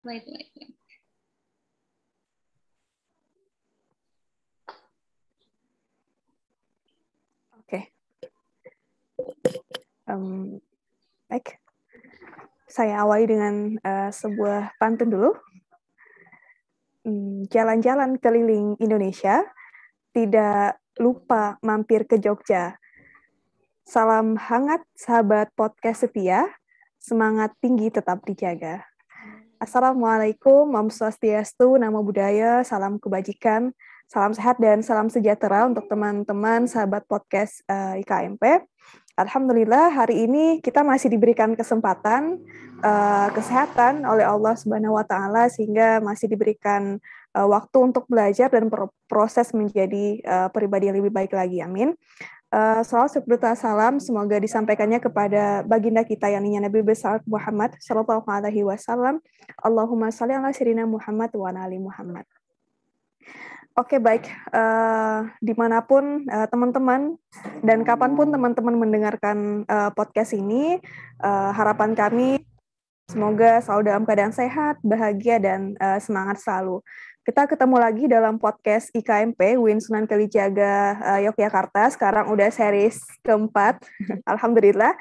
Wait, wait, wait. Oke. Baik. Saya awali dengan sebuah pantun dulu. Jalan-jalan keliling Indonesia, tidak lupa mampir ke Jogja. Salam hangat sahabat podcast setia, semangat tinggi tetap dijaga. Assalamualaikum, Om Swastiastu, Namo Buddhaya, salam kebajikan, salam sehat dan salam sejahtera untuk teman-teman sahabat podcast IKMP. Alhamdulillah hari ini kita masih diberikan kesempatan kesehatan oleh Allah Subhanahu wa taala sehingga masih diberikan waktu untuk belajar dan proses menjadi pribadi yang lebih baik lagi. Amin. Salawat serta salam semoga disampaikannya kepada baginda kita yang Nabi besar Muhammad sallallahu alaihi wasallam. Allahumma shalli ala sayyidina Muhammad wa ala ali Muhammad. Oke, baik. Dimanapun teman-teman dan kapanpun teman-teman mendengarkan podcast ini, harapan kami semoga selalu dalam keadaan sehat, bahagia, dan semangat selalu. Kita ketemu lagi dalam podcast IKMP, UIN Sunan Kalijaga, Yogyakarta. Sekarang udah series keempat, Alhamdulillah.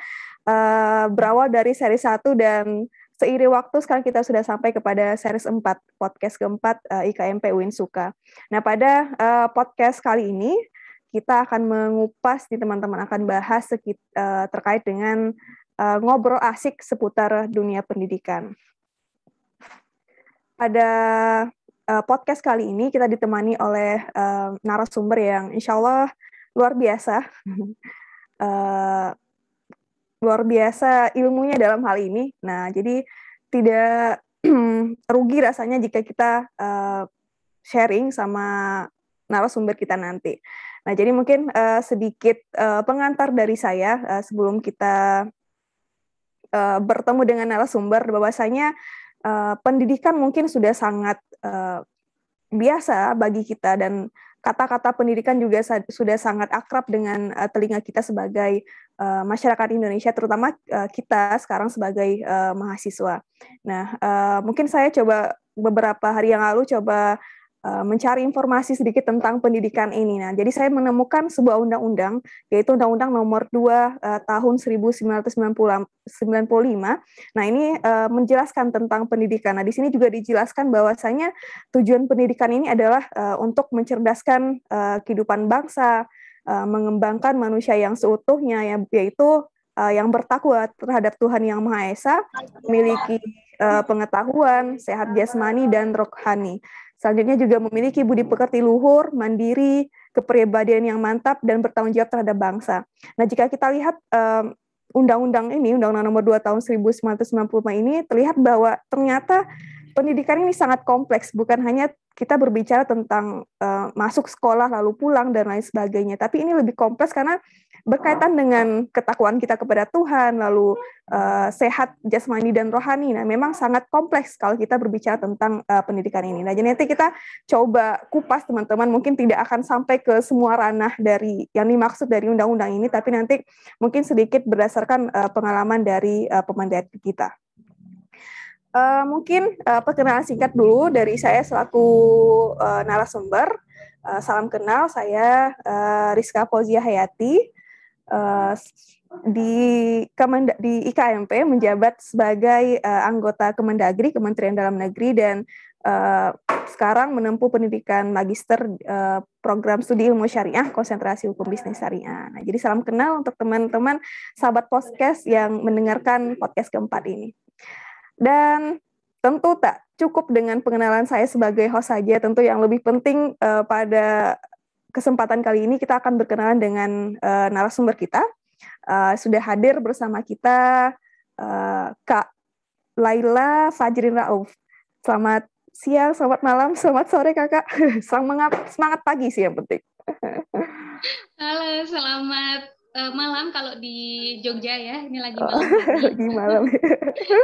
Berawal dari seri 1 dan seiring waktu sekarang kita sudah sampai kepada series 4, podcast keempat IKMP UIN Suka. Nah, pada podcast kali ini, kita akan mengupas, teman-teman akan bahas terkait dengan ngobrol asik seputar dunia pendidikan. Pada podcast kali ini kita ditemani oleh narasumber yang insya Allah luar biasa. Luar biasa ilmunya dalam hal ini. Nah, jadi tidak rugi rasanya jika kita sharing sama narasumber kita nanti. Nah, jadi mungkin sedikit pengantar dari saya sebelum kita bertemu dengan narasumber, bahwasanya pendidikan mungkin sudah sangat biasa bagi kita dan kata-kata pendidikan juga sudah sangat akrab dengan telinga kita sebagai masyarakat Indonesia, terutama kita sekarang sebagai mahasiswa. Nah, mungkin saya coba beberapa hari yang lalu mencari informasi sedikit tentang pendidikan ini. Nah, jadi saya menemukan sebuah undang-undang, yaitu Undang-Undang Nomor 2 tahun 1995. Nah, ini menjelaskan tentang pendidikan. Nah, di sini juga dijelaskan bahwasanya tujuan pendidikan ini adalah untuk mencerdaskan kehidupan bangsa, mengembangkan manusia yang seutuhnya, yaitu yang bertakwa terhadap Tuhan Yang Maha Esa, memiliki pengetahuan, sehat jasmani dan rohani. Selanjutnya juga memiliki budi pekerti luhur, mandiri, kepribadian yang mantap, dan bertanggung jawab terhadap bangsa. Nah, jika kita lihat undang-undang ini, Undang-Undang Nomor 2 tahun 1995 ini, terlihat bahwa ternyata pendidikan ini sangat kompleks, bukan hanya kita berbicara tentang masuk sekolah lalu pulang dan lain sebagainya, tapi ini lebih kompleks karena berkaitan dengan ketakwaan kita kepada Tuhan, lalu sehat jasmani dan rohani. Nah, memang sangat kompleks kalau kita berbicara tentang pendidikan ini. Nah, jadi nanti kita coba kupas teman-teman, mungkin tidak akan sampai ke semua ranah dari yang dimaksud dari undang-undang ini, tapi nanti mungkin sedikit berdasarkan pengalaman dari pemandiri kita. Mungkin perkenalan singkat dulu dari saya selaku narasumber. Salam kenal, saya Rizka Fauzia Hayati, di IKMP menjabat sebagai anggota Kemendagri, Kementerian Dalam Negeri, dan sekarang menempuh pendidikan magister program studi ilmu syariah, konsentrasi hukum bisnis syariah. Nah, jadi salam kenal untuk teman-teman sahabat podcast yang mendengarkan podcast keempat ini. Dan tentu tak cukup dengan pengenalan saya sebagai host saja, tentu yang lebih penting pada kesempatan kali ini kita akan berkenalan dengan narasumber kita. Sudah hadir bersama kita Kak Laila Fajrin Rauf. Selamat siang, selamat malam, selamat sore Kakak. Semangat pagi sih yang penting. Halo, selamat malam kalau di Jogja ya. Ini lagi malam hari. Lagi malam.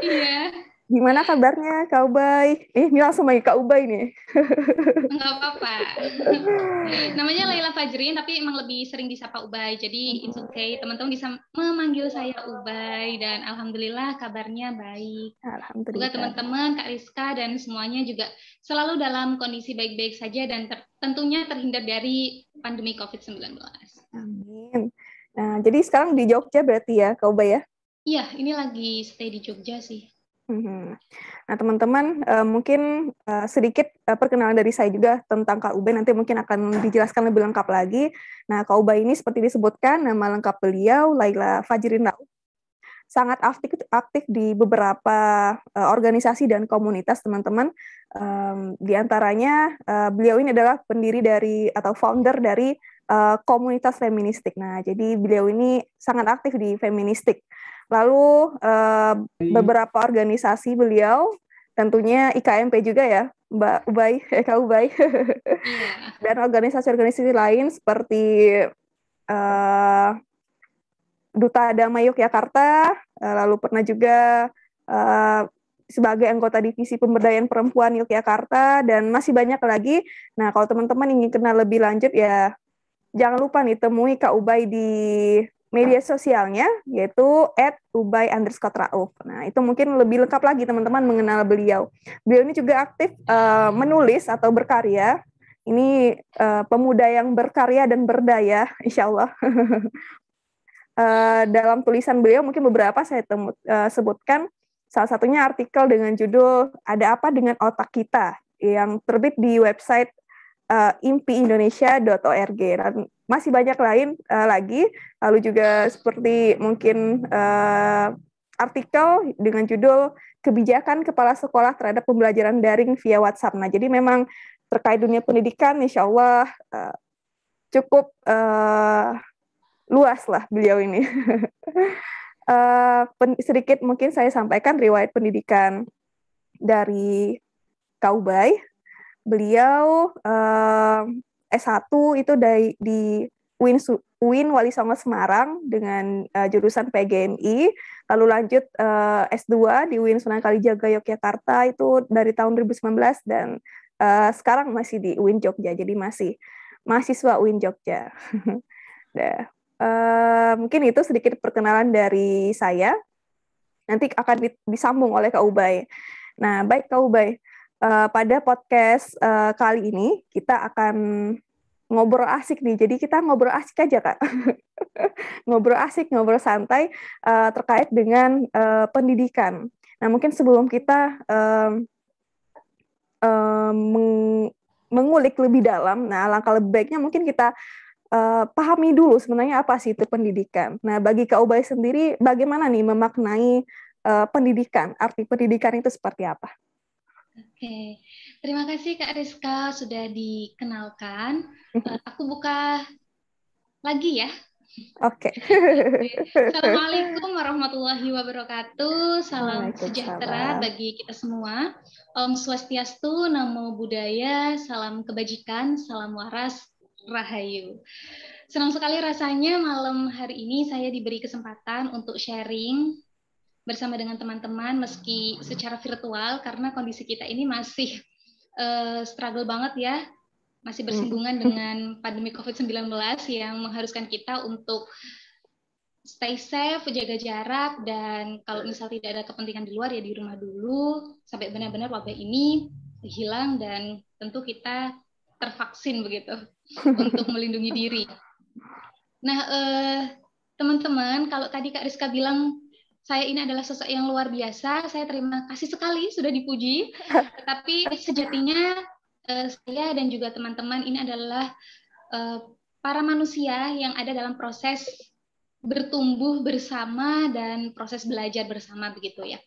Iya. Gimana kabarnya Kak Ubay? Ini langsung lagi Kak Ubay nih. Nggak apa-apa. Namanya Laila Fajrin, tapi emang lebih sering disapa Ubay. Jadi it's okay, teman-teman bisa memanggil saya Ubay. Dan alhamdulillah kabarnya baik. Semoga Alhamdulillah. teman-teman, Kak Rizka, dan semuanya juga selalu dalam kondisi baik-baik saja dan tentunya terhindar dari pandemi COVID-19. Amin. Nah, jadi sekarang di Jogja berarti ya Kak Ubay ya? Iya, ini lagi stay di Jogja sih. Nah, teman-teman, mungkin sedikit perkenalan dari saya juga tentang Kak Ubay, nanti mungkin akan dijelaskan lebih lengkap lagi. Nah, Kak Ubay ini seperti disebutkan, nama lengkap beliau Laila Fajrin Rauf. Sangat aktif di beberapa organisasi dan komunitas, teman-teman. Di antaranya, beliau ini adalah pendiri dari atau founder dari komunitas feministik. Nah, jadi beliau ini sangat aktif di feministik. Lalu beberapa organisasi beliau, tentunya IKMP juga ya, Mbak Ubay, Kak Ubay. Iya. Dan organisasi-organisasi lain seperti Duta Dhamma Yogyakarta, lalu pernah juga sebagai anggota divisi pemberdayaan perempuan Yogyakarta, dan masih banyak lagi. Nah, kalau teman-teman ingin kenal lebih lanjut ya, jangan lupa nih temui Kak Ubay di media sosialnya, yaitu @ubay_rauf. Nah, itu mungkin lebih lengkap lagi teman-teman mengenal beliau. Beliau ini juga aktif menulis atau berkarya. Ini pemuda yang berkarya dan berdaya, insya Allah. Dalam tulisan beliau mungkin beberapa saya sebutkan, salah satunya artikel dengan judul "Ada Apa Dengan Otak Kita" yang terbit di website impiindonesia.org, dan masih banyak lain lagi. Lalu juga seperti mungkin artikel dengan judul "Kebijakan Kepala Sekolah Terhadap Pembelajaran Daring via WhatsApp". Nah, jadi memang terkait dunia pendidikan, insya Allah cukup luas lah beliau ini. Sedikit mungkin saya sampaikan riwayat pendidikan dari Kak Ubay. Beliau S1 itu di UIN Wali Songo Semarang dengan jurusan PGMI, lalu lanjut S2 di UIN Sunan Kalijaga Yogyakarta itu dari tahun 2019, dan sekarang masih di UIN Jogja, jadi masih mahasiswa UIN Jogja. Nah, mungkin itu sedikit perkenalan dari saya. Nanti akan disambung oleh Kak Ubay. Nah, baik Kak Ubay. Pada podcast kali ini kita akan ngobrol asik nih. Jadi kita ngobrol asik aja, Kak. Ngobrol asik, ngobrol santai terkait dengan pendidikan. Nah, mungkin sebelum kita mengulik lebih dalam, nah alangkah lebih baiknya mungkin kita pahami dulu sebenarnya apa sih itu pendidikan. Nah, bagi Kak Ubay sendiri, bagaimana nih memaknai pendidikan? Arti pendidikan itu seperti apa? Oke, terima kasih Kak Rizka sudah dikenalkan. Aku buka lagi ya. Oke. Assalamualaikum warahmatullahi wabarakatuh. Salam sejahtera bagi kita semua. Om Swastiastu, Namo Buddhaya, salam kebajikan, salam waras, rahayu. Senang sekali rasanya malam hari ini saya diberi kesempatan untuk sharing bersama dengan teman-teman meski secara virtual karena kondisi kita ini masih struggle banget ya. Masih bersinggungan dengan pandemi COVID-19 yang mengharuskan kita untuk stay safe, jaga jarak, dan kalau misal tidak ada kepentingan di luar ya di rumah dulu sampai benar-benar wabah ini hilang dan tentu kita tervaksin begitu untuk melindungi diri. Nah, teman-teman, kalau tadi Kak Rizka bilang saya ini adalah sosok yang luar biasa, saya terima kasih sekali sudah dipuji. Tetapi sejatinya saya dan juga teman-teman ini adalah para manusia yang ada dalam proses bertumbuh bersama dan proses belajar bersama begitu ya.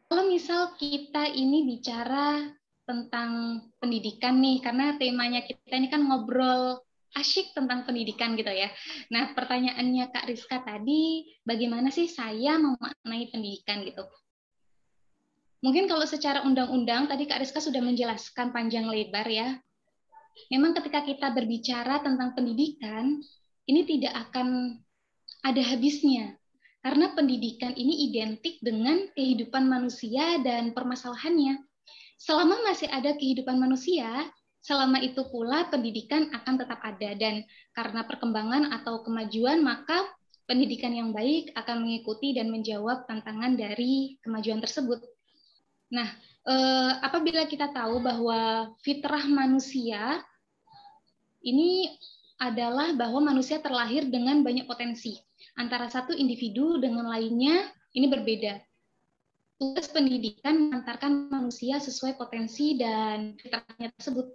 Kalau misal kita ini bicara tentang pendidikan nih, karena temanya kita ini kan ngobrol asyik tentang pendidikan gitu ya. Nah, pertanyaannya Kak Rizka tadi, bagaimana sih saya memaknai pendidikan gitu? Mungkin kalau secara undang-undang, tadi Kak Rizka sudah menjelaskan panjang lebar ya. Memang ketika kita berbicara tentang pendidikan, ini tidak akan ada habisnya. Karena pendidikan ini identik dengan kehidupan manusia dan permasalahannya. Selama masih ada kehidupan manusia, selama itu pula pendidikan akan tetap ada, dan karena perkembangan atau kemajuan, maka pendidikan yang baik akan mengikuti dan menjawab tantangan dari kemajuan tersebut. Nah, apabila kita tahu bahwa fitrah manusia ini adalah bahwa manusia terlahir dengan banyak potensi. Antara satu individu dengan lainnya ini berbeda. Tugas pendidikan mengantarkan manusia sesuai potensi dan fitrahnya tersebut.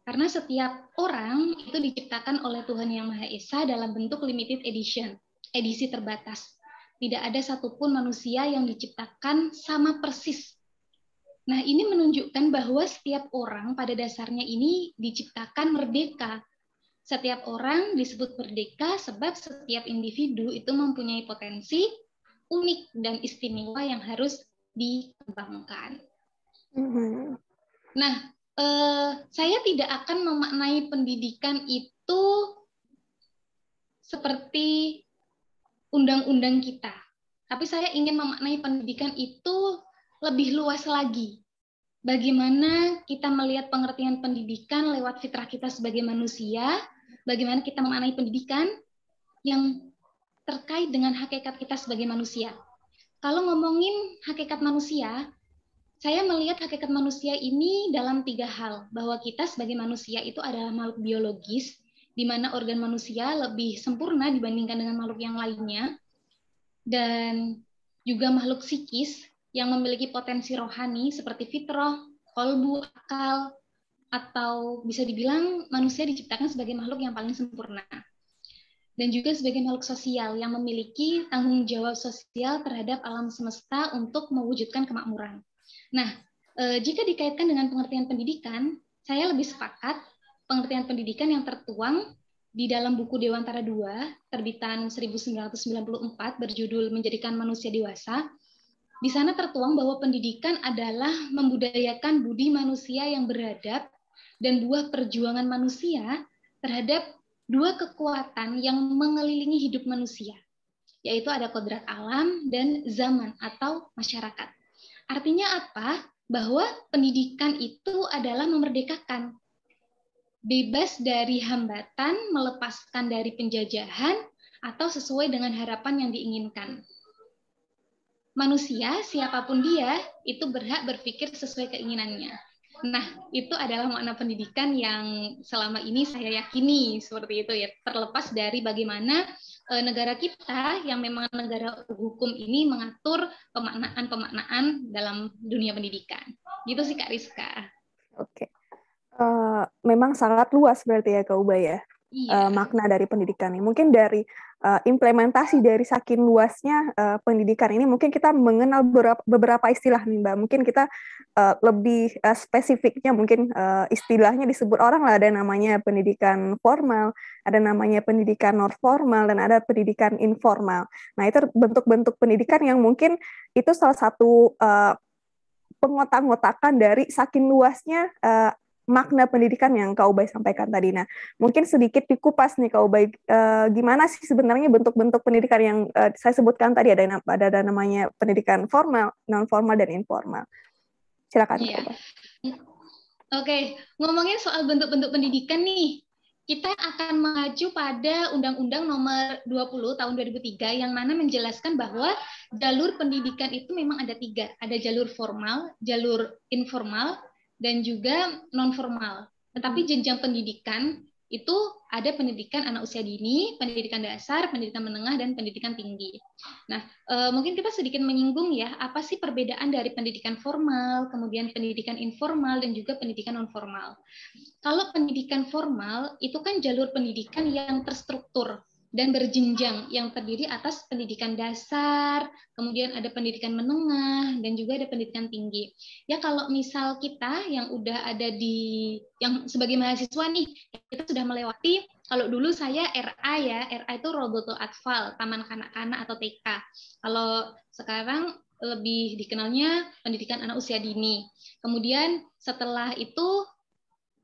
Karena setiap orang itu diciptakan oleh Tuhan Yang Maha Esa dalam bentuk limited edition, edisi terbatas. Tidak ada satupun manusia yang diciptakan sama persis. Nah, ini menunjukkan bahwa setiap orang pada dasarnya ini diciptakan merdeka. Setiap orang disebut merdeka sebab setiap individu itu mempunyai potensi unik dan istimewa yang harus dikembangkan. Nah, saya tidak akan memaknai pendidikan itu seperti undang-undang kita. Tapi saya ingin memaknai pendidikan itu lebih luas lagi. Bagaimana kita melihat pengertian pendidikan lewat fitrah kita sebagai manusia, bagaimana kita memaknai pendidikan yang terkait dengan hakikat kita sebagai manusia. Kalau ngomongin hakikat manusia, saya melihat hakikat manusia ini dalam 3 hal, bahwa kita sebagai manusia itu adalah makhluk biologis, di mana organ manusia lebih sempurna dibandingkan dengan makhluk yang lainnya, dan juga makhluk psikis yang memiliki potensi rohani seperti fitrah, kolbu, akal, atau bisa dibilang manusia diciptakan sebagai makhluk yang paling sempurna. Dan juga sebagai makhluk sosial yang memiliki tanggung jawab sosial terhadap alam semesta untuk mewujudkan kemakmuran. Nah, jika dikaitkan dengan pengertian pendidikan, saya lebih sepakat pengertian pendidikan yang tertuang di dalam buku Dewantara II, terbitan 1994, berjudul Menjadikan Manusia Dewasa. Di sana tertuang bahwa pendidikan adalah membudayakan budi manusia yang beradab dan buah perjuangan manusia terhadap 2 kekuatan yang mengelilingi hidup manusia, yaitu ada kodrat alam dan zaman atau masyarakat. Artinya apa? Bahwa pendidikan itu adalah memerdekakan, bebas dari hambatan, melepaskan dari penjajahan, atau sesuai dengan harapan yang diinginkan. Manusia, siapapun dia, itu berhak berpikir sesuai keinginannya. Nah, itu adalah makna pendidikan yang selama ini saya yakini seperti itu ya, terlepas dari bagaimana negara kita yang memang negara hukum ini mengatur pemaknaan dalam dunia pendidikan. Gitu sih Kak Rizka. Oke. Memang sangat luas berarti ya Kak Ubay ya. Iya. Makna dari pendidikan ini. Mungkin dari implementasi dari saking luasnya pendidikan ini, mungkin kita mengenal beberapa istilah nih Mbak. Mungkin kita lebih spesifiknya, mungkin istilahnya disebut orang lah, ada namanya pendidikan formal, ada namanya pendidikan non formal, dan ada pendidikan informal. Nah, itu bentuk-bentuk pendidikan yang mungkin itu salah satu pengotak-ngotakan dari saking luasnya makna pendidikan yang Kak Ubay sampaikan tadi. Nah, mungkin sedikit dikupas nih Kak Ubay, gimana sih sebenarnya bentuk-bentuk pendidikan yang saya sebutkan tadi, ada namanya pendidikan formal, non formal, dan informal. Silakan Kak Ubay. Oke, ngomongin soal bentuk-bentuk pendidikan nih, kita akan mengacu pada Undang-Undang Nomor 20 Tahun 2003 yang mana menjelaskan bahwa jalur pendidikan itu memang ada 3, ada jalur formal, jalur informal, dan juga non formal. Tetapi jenjang pendidikan itu ada pendidikan anak usia dini, pendidikan dasar, pendidikan menengah, dan pendidikan tinggi. Nah, mungkin kita sedikit menyinggung ya, apa sih perbedaan dari pendidikan formal, kemudian pendidikan informal, dan juga pendidikan non formal. Kalau pendidikan formal itu kan jalur pendidikan yang terstruktur dan berjenjang, yang terdiri atas pendidikan dasar, kemudian ada pendidikan menengah, dan juga ada pendidikan tinggi. Ya kalau misal kita yang udah ada yang sebagai mahasiswa nih, kita sudah melewati, kalau dulu saya RA ya, RA itu Rodotul Atfal, Taman Kanak-Kanak atau TK. Kalau sekarang lebih dikenalnya pendidikan anak usia dini. Kemudian setelah itu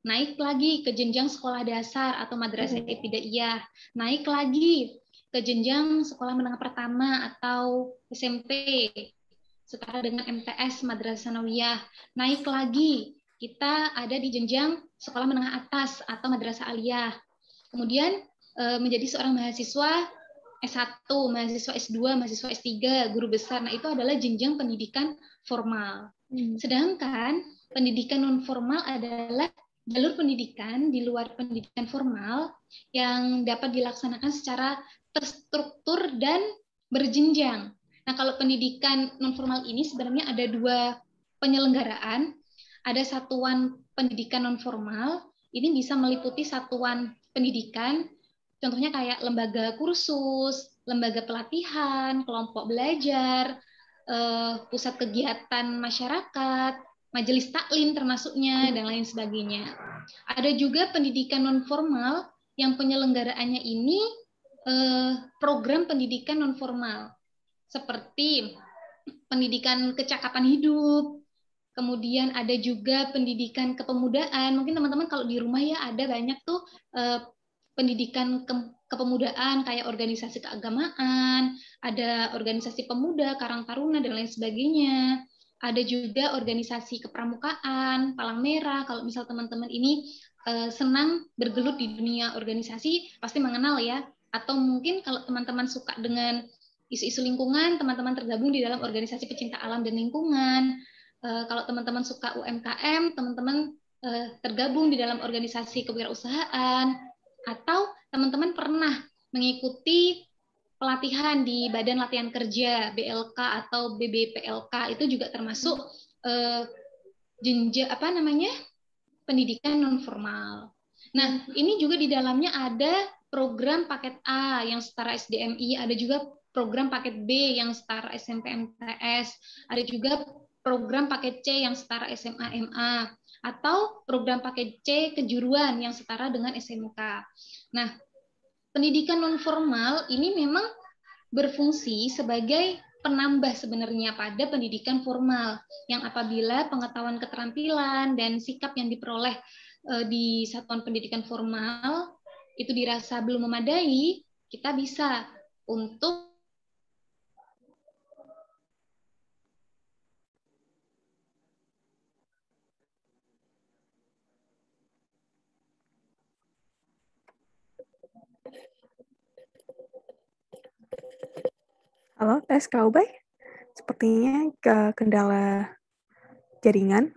naik lagi ke jenjang sekolah dasar atau madrasah ibtidaiyah, naik lagi ke jenjang sekolah menengah pertama atau SMP, setara dengan MTS Madrasah Sanawiyah. Naik lagi, kita ada di jenjang sekolah menengah atas atau Madrasah Aliyah. Kemudian menjadi seorang mahasiswa S1, mahasiswa S2, mahasiswa S3, guru besar. Nah, itu adalah jenjang pendidikan formal. Sedangkan pendidikan non formal adalah jalur pendidikan di luar pendidikan formal yang dapat dilaksanakan secara terstruktur dan berjenjang. Nah, kalau pendidikan non formal ini sebenarnya ada dua penyelenggaraan. Ada satuan pendidikan non formal, ini bisa meliputi satuan pendidikan, contohnya kayak lembaga kursus, lembaga pelatihan, kelompok belajar, pusat kegiatan masyarakat, majelis taklim termasuknya, dan lain sebagainya. Ada juga pendidikan non formal yang penyelenggaraannya ini program pendidikan non formal, seperti pendidikan kecakapan hidup, kemudian ada juga pendidikan kepemudaan. Mungkin teman-teman kalau di rumah ya ada banyak tuh pendidikan kepemudaan kayak organisasi keagamaan, ada organisasi pemuda, Karang Taruna, dan lain sebagainya. Ada juga organisasi kepramukaan, Palang Merah. Kalau misal teman-teman ini senang bergelut di dunia organisasi, pasti mengenal ya. Atau mungkin kalau teman-teman suka dengan isu-isu lingkungan, teman-teman tergabung di dalam organisasi pecinta alam dan lingkungan. Kalau teman-teman suka UMKM, teman-teman tergabung di dalam organisasi kewirausahaan, atau teman-teman pernah mengikuti pelatihan di Badan Latihan Kerja BLK atau BBPLK, itu juga termasuk pendidikan non formal. Nah, ini juga di dalamnya ada program paket A yang setara SDMI, ada juga program paket B yang setara SMP MTS, ada juga program paket C yang setara SMA MA, atau program paket C kejuruan yang setara dengan SMK. Nah, pendidikan non formal ini memang berfungsi sebagai penambah sebenarnya pada pendidikan formal, yang apabila pengetahuan keterampilan dan sikap yang diperoleh di satuan pendidikan formal itu dirasa belum memadai, kita bisa untuk Halo, tes Kak Ubay. Sepertinya kendala jaringan.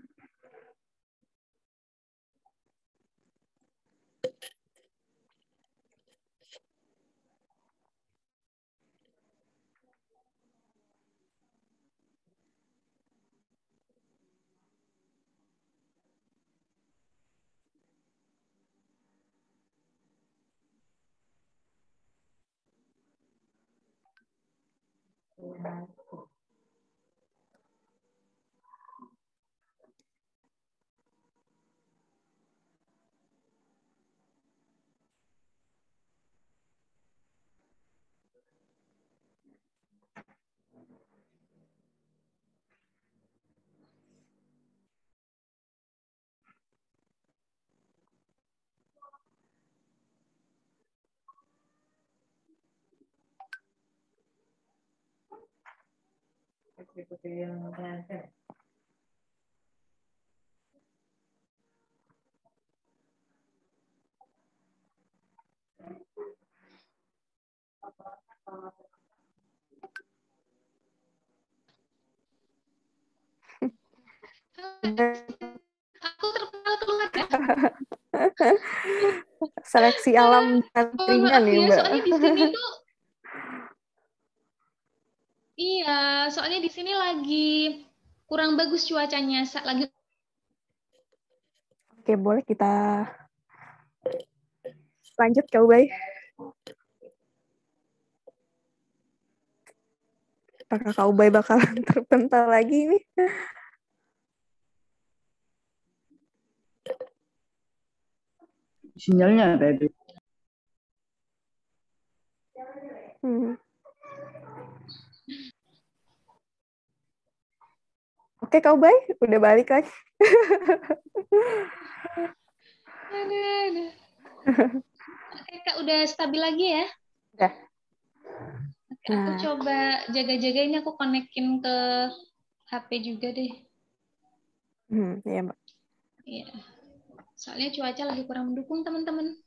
aku terkenal keluar ya. Seleksi alam dan ringan nih, Mbak. Soalnya di sini tuh iya, soalnya di sini lagi kurang bagus cuacanya, lagi. Oke, boleh kita lanjut Kak Ubay. Apakah Kak Ubay bakalan terpental lagi nih? Sinyalnya ada itu. Oke, Kak Ubay, udah balik lagi. Oke, Kak, udah stabil lagi ya? Udah. Oke, aku coba jaga-jaga ini, aku konekin ke HP juga deh. Iya, Mbak. Iya. Soalnya cuaca lagi kurang mendukung, teman-teman.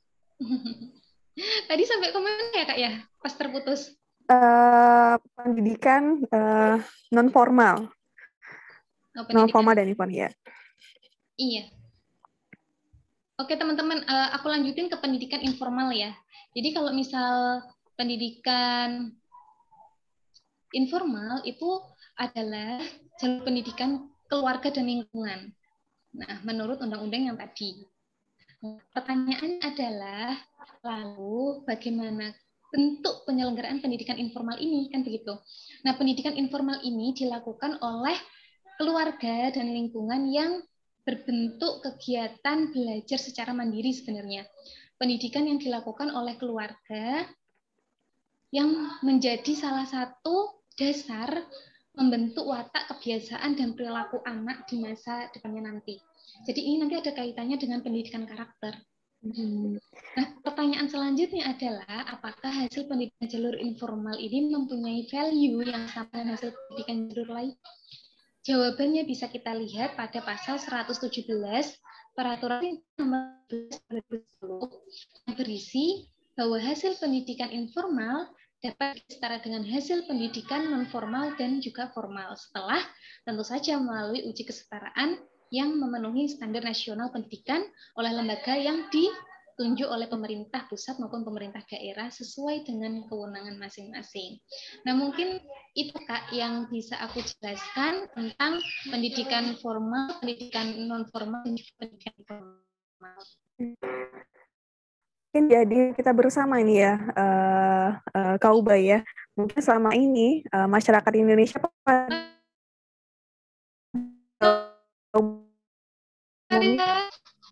Tadi sampai kemana ya, Kak, ya? Pas terputus. Pendidikan non formal. Non formal dan informal, ya. Iya. Oke, teman-teman, aku lanjutin ke pendidikan informal ya. Jadi kalau misal pendidikan informal itu adalah jalur pendidikan keluarga dan lingkungan. Nah, menurut undang-undang yang tadi. Pertanyaan adalah, lalu bagaimana bentuk penyelenggaraan pendidikan informal ini, kan begitu. Nah, pendidikan informal ini dilakukan oleh keluarga dan lingkungan yang berbentuk kegiatan belajar secara mandiri sebenarnya. Pendidikan yang dilakukan oleh keluarga yang menjadi salah satu dasar membentuk watak, kebiasaan, dan perilaku anak di masa depannya nanti. Jadi ini nanti ada kaitannya dengan pendidikan karakter. Nah, pertanyaan selanjutnya adalah apakah hasil pendidikan jalur informal ini mempunyai value yang sama dengan hasil pendidikan jalur lain? Jawabannya bisa kita lihat pada pasal 117 Peraturan Nomor 11 yang berisi bahwa hasil pendidikan informal dapat setara dengan hasil pendidikan non formal dan juga formal setelah tentu saja melalui uji kesetaraan yang memenuhi standar nasional pendidikan oleh lembaga yang ditunjuk oleh pemerintah pusat maupun pemerintah daerah sesuai dengan kewenangan masing-masing. Nah, mungkin itu Kak yang bisa aku jelaskan tentang pendidikan formal, pendidikan non formal, dan juga pendidikan formal. Mungkin jadi kita bersama ini ya, Kak Ubay ya. Mungkin selama ini masyarakat Indonesia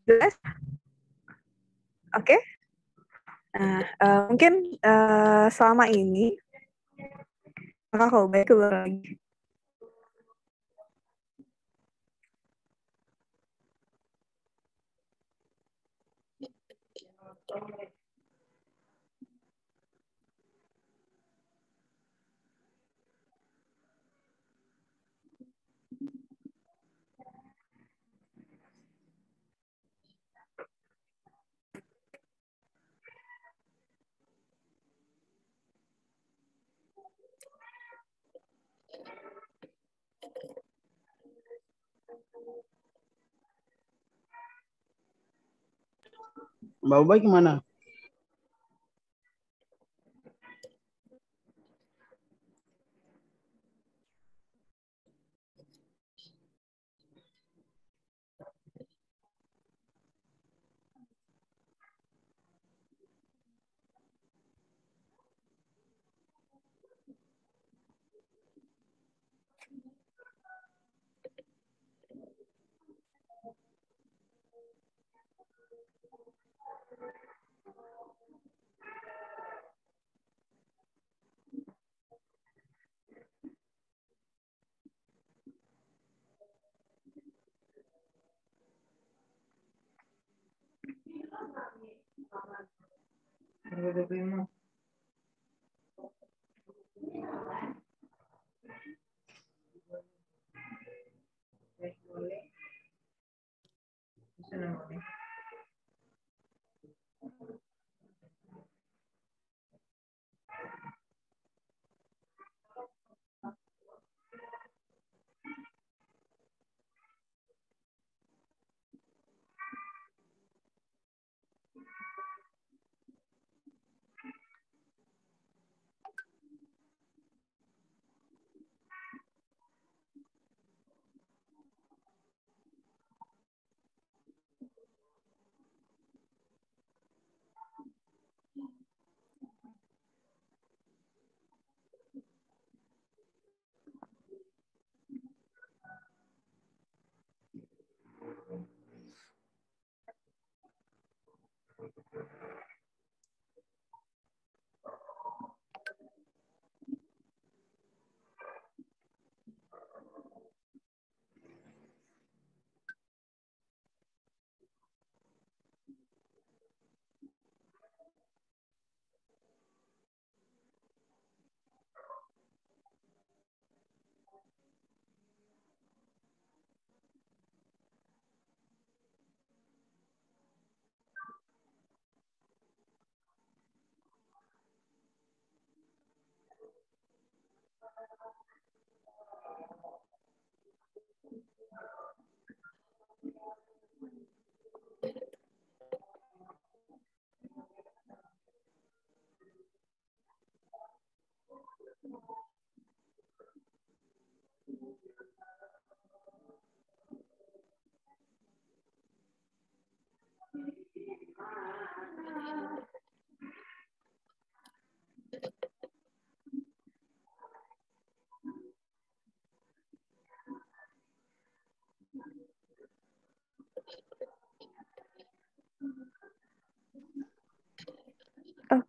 jelas, oke. Nah, mungkin selama ini Kak Ubay keluar lagi. Mbak Ubay gimana?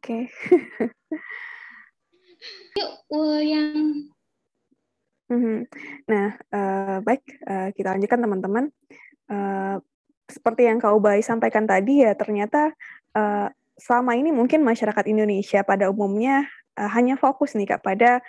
Oke. Yuk, yang Nah, baik, kita lanjutkan teman-teman. Seperti yang Kak Ubay sampaikan tadi ya, ternyata selama ini mungkin masyarakat Indonesia pada umumnya hanya fokus nih Kak pada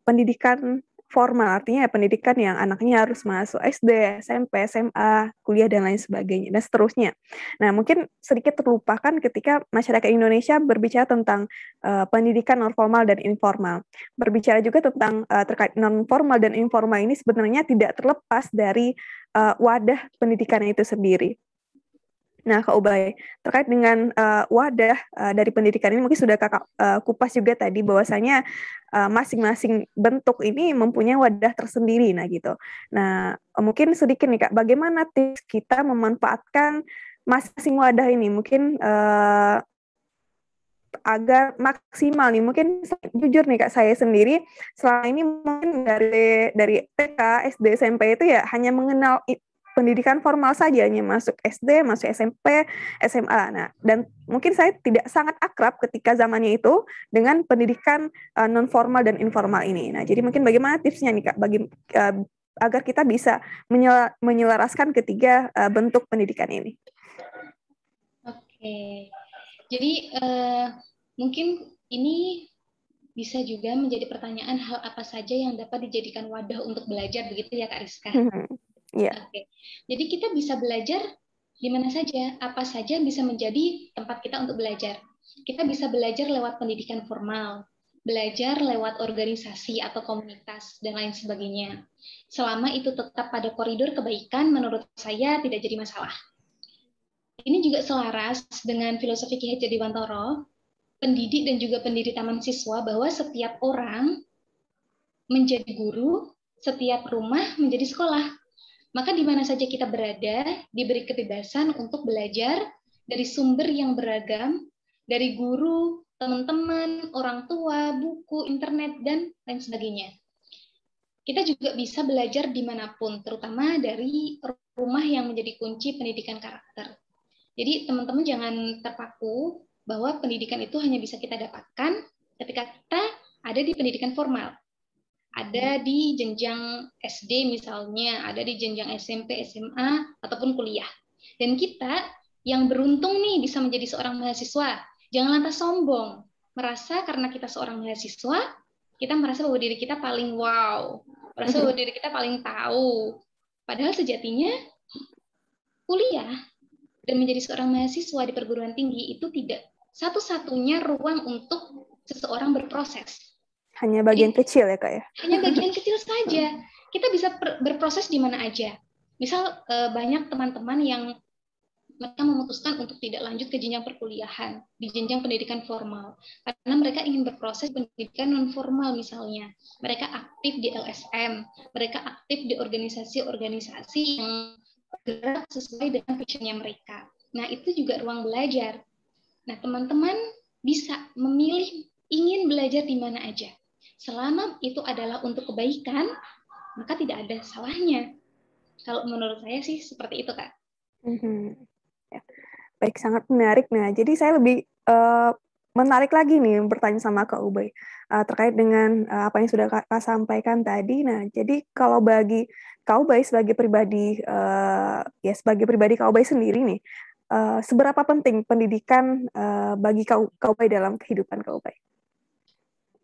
pendidikan formal, artinya ya pendidikan yang anaknya harus masuk SD, SMP, SMA, kuliah dan lain sebagainya dan seterusnya. Nah, mungkin sedikit terlupakan ketika masyarakat Indonesia berbicara tentang pendidikan non formal dan informal. Berbicara juga tentang terkait non formal dan informal ini sebenarnya tidak terlepas dari wadah pendidikan itu sendiri. Nah, Kak Ubay, terkait dengan wadah dari pendidikan ini mungkin sudah Kakak kupas juga tadi bahwasanya masing-masing bentuk ini mempunyai wadah tersendiri, nah gitu. Nah, mungkin sedikit nih Kak, bagaimana tips kita memanfaatkan masing-masing wadah ini? Mungkin agar maksimal nih, mungkin jujur nih Kak, saya sendiri selama ini mungkin dari TK, SD, SMP itu ya hanya mengenal pendidikan formal saja, hanya masuk SD, masuk SMP, SMA. Nah, dan mungkin saya tidak sangat akrab ketika zamannya itu dengan pendidikan non formal dan informal ini. Nah, jadi mungkin bagaimana tipsnya nih Kak bagi agar kita bisa menyelaraskan ketiga bentuk pendidikan ini? Oke. Jadi mungkin ini bisa juga menjadi pertanyaan hal apa saja yang dapat dijadikan wadah untuk belajar, begitu ya Kak Rizka? Yeah. Oke. Jadi kita bisa belajar di mana saja, apa saja bisa menjadi tempat kita untuk belajar. Kita bisa belajar lewat pendidikan formal, belajar lewat organisasi atau komunitas, dan lain sebagainya. Selama itu tetap pada koridor kebaikan, menurut saya tidak jadi masalah. Ini juga selaras dengan filosofi Ki Hajar Dewantara, pendidik dan juga pendiri taman siswa, bahwa setiap orang menjadi guru, setiap rumah menjadi sekolah. Maka di mana saja kita berada, diberi kebebasan untuk belajar dari sumber yang beragam, dari guru, teman-teman, orang tua, buku, internet, dan lain sebagainya. Kita juga bisa belajar dimanapun, terutama dari rumah yang menjadi kunci pendidikan karakter. Jadi teman-teman jangan terpaku bahwa pendidikan itu hanya bisa kita dapatkan ketika kita ada di pendidikan formal. Ada di jenjang SD misalnya, ada di jenjang SMP, SMA, ataupun kuliah. Dan kita yang beruntung nih bisa menjadi seorang mahasiswa, jangan lantas sombong. Merasa karena kita seorang mahasiswa, kita merasa bahwa diri kita paling wow, merasa bahwa diri kita paling tahu. Padahal sejatinya kuliah dan menjadi seorang mahasiswa di perguruan tinggi itu tidak satu-satunya ruang untuk seseorang berproses. Hanya bagian kecil ya Kak ya? Hanya bagian kecil saja. Kita bisa berproses di mana aja. Misal banyak teman-teman yang mereka memutuskan untuk tidak lanjut ke jenjang perkuliahan, di jenjang pendidikan formal. Karena mereka ingin berproses pendidikan non-formal misalnya. Mereka aktif di LSM, mereka aktif di organisasi-organisasi yang bergerak sesuai dengan passion-nya mereka. Nah, itu juga ruang belajar. Nah, teman-teman bisa memilih ingin belajar di mana aja. Selama itu adalah untuk kebaikan, maka tidak ada salahnya. Kalau menurut saya sih seperti itu, Kak. Ya. Baik, sangat menarik. Nah, jadi saya lebih menarik lagi nih bertanya sama Kak Ubay terkait dengan apa yang sudah Kak sampaikan tadi. Nah, jadi kalau bagi Kak Ubay sebagai pribadi, ya sebagai pribadi Kak Ubay sendiri nih, seberapa penting pendidikan bagi Kak Ubay dalam kehidupan Kak Ubay?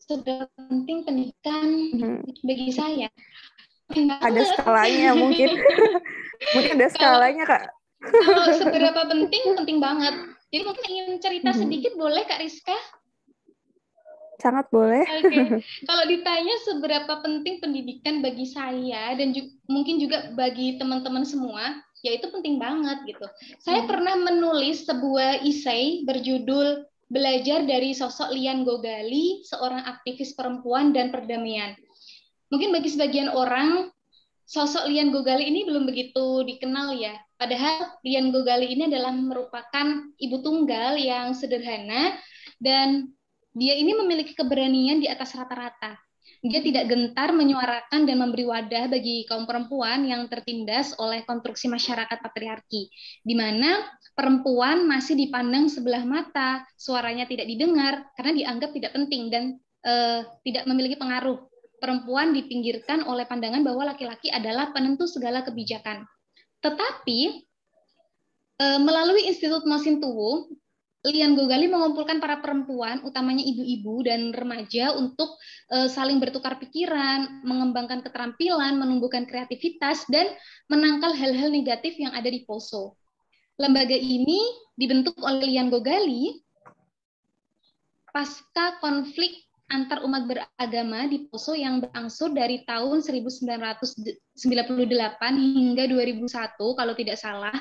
Seberapa penting pendidikan bagi saya? Ada skalanya mungkin. Mungkin ada skalanya, Kak. Kalau seberapa penting, penting banget. Jadi mungkin ingin cerita sedikit, boleh Kak Rizka? Sangat boleh. Oke. Kalau ditanya seberapa penting pendidikan bagi saya dan mungkin juga bagi teman-teman semua, ya itu penting banget gitu. Saya pernah menulis sebuah esai berjudul Belajar dari Sosok Lian Gogali, seorang aktivis perempuan dan perdamaian. Mungkin bagi sebagian orang, sosok Lian Gogali ini belum begitu dikenal ya. Padahal Lian Gogali ini adalah merupakan ibu tunggal yang sederhana dan dia ini memiliki keberanian di atas rata-rata. Dia tidak gentar menyuarakan dan memberi wadah bagi kaum perempuan yang tertindas oleh konstruksi masyarakat patriarki, di mana perempuan masih dipandang sebelah mata, suaranya tidak didengar karena dianggap tidak penting dan tidak memiliki pengaruh. Perempuan dipinggirkan oleh pandangan bahwa laki-laki adalah penentu segala kebijakan. Tetapi melalui Institut Mosin Tuwu, Lian Gogali mengumpulkan para perempuan, utamanya ibu-ibu dan remaja, untuk saling bertukar pikiran, mengembangkan keterampilan, menumbuhkan kreativitas, dan menangkal hal-hal negatif yang ada di Poso. Lembaga ini dibentuk oleh Lian Gogali pasca konflik antar umat beragama di Poso yang berangsur dari tahun 1998 hingga 2001 kalau tidak salah.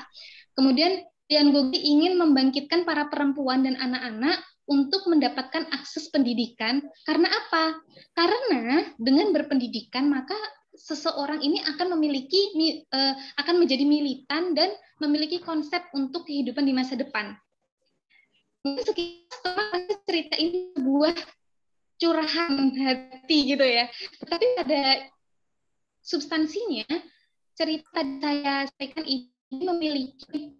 Kemudian Lian Gogali ingin membangkitkan para perempuan dan anak-anak untuk mendapatkan akses pendidikan. Karena apa? Karena dengan berpendidikan maka seseorang ini akan akan menjadi militan dan memiliki konsep untuk kehidupan di masa depan. Mungkin sekitar cerita ini sebuah curahan hati gitu ya. Tapi pada substansinya cerita saya sampaikan ini memiliki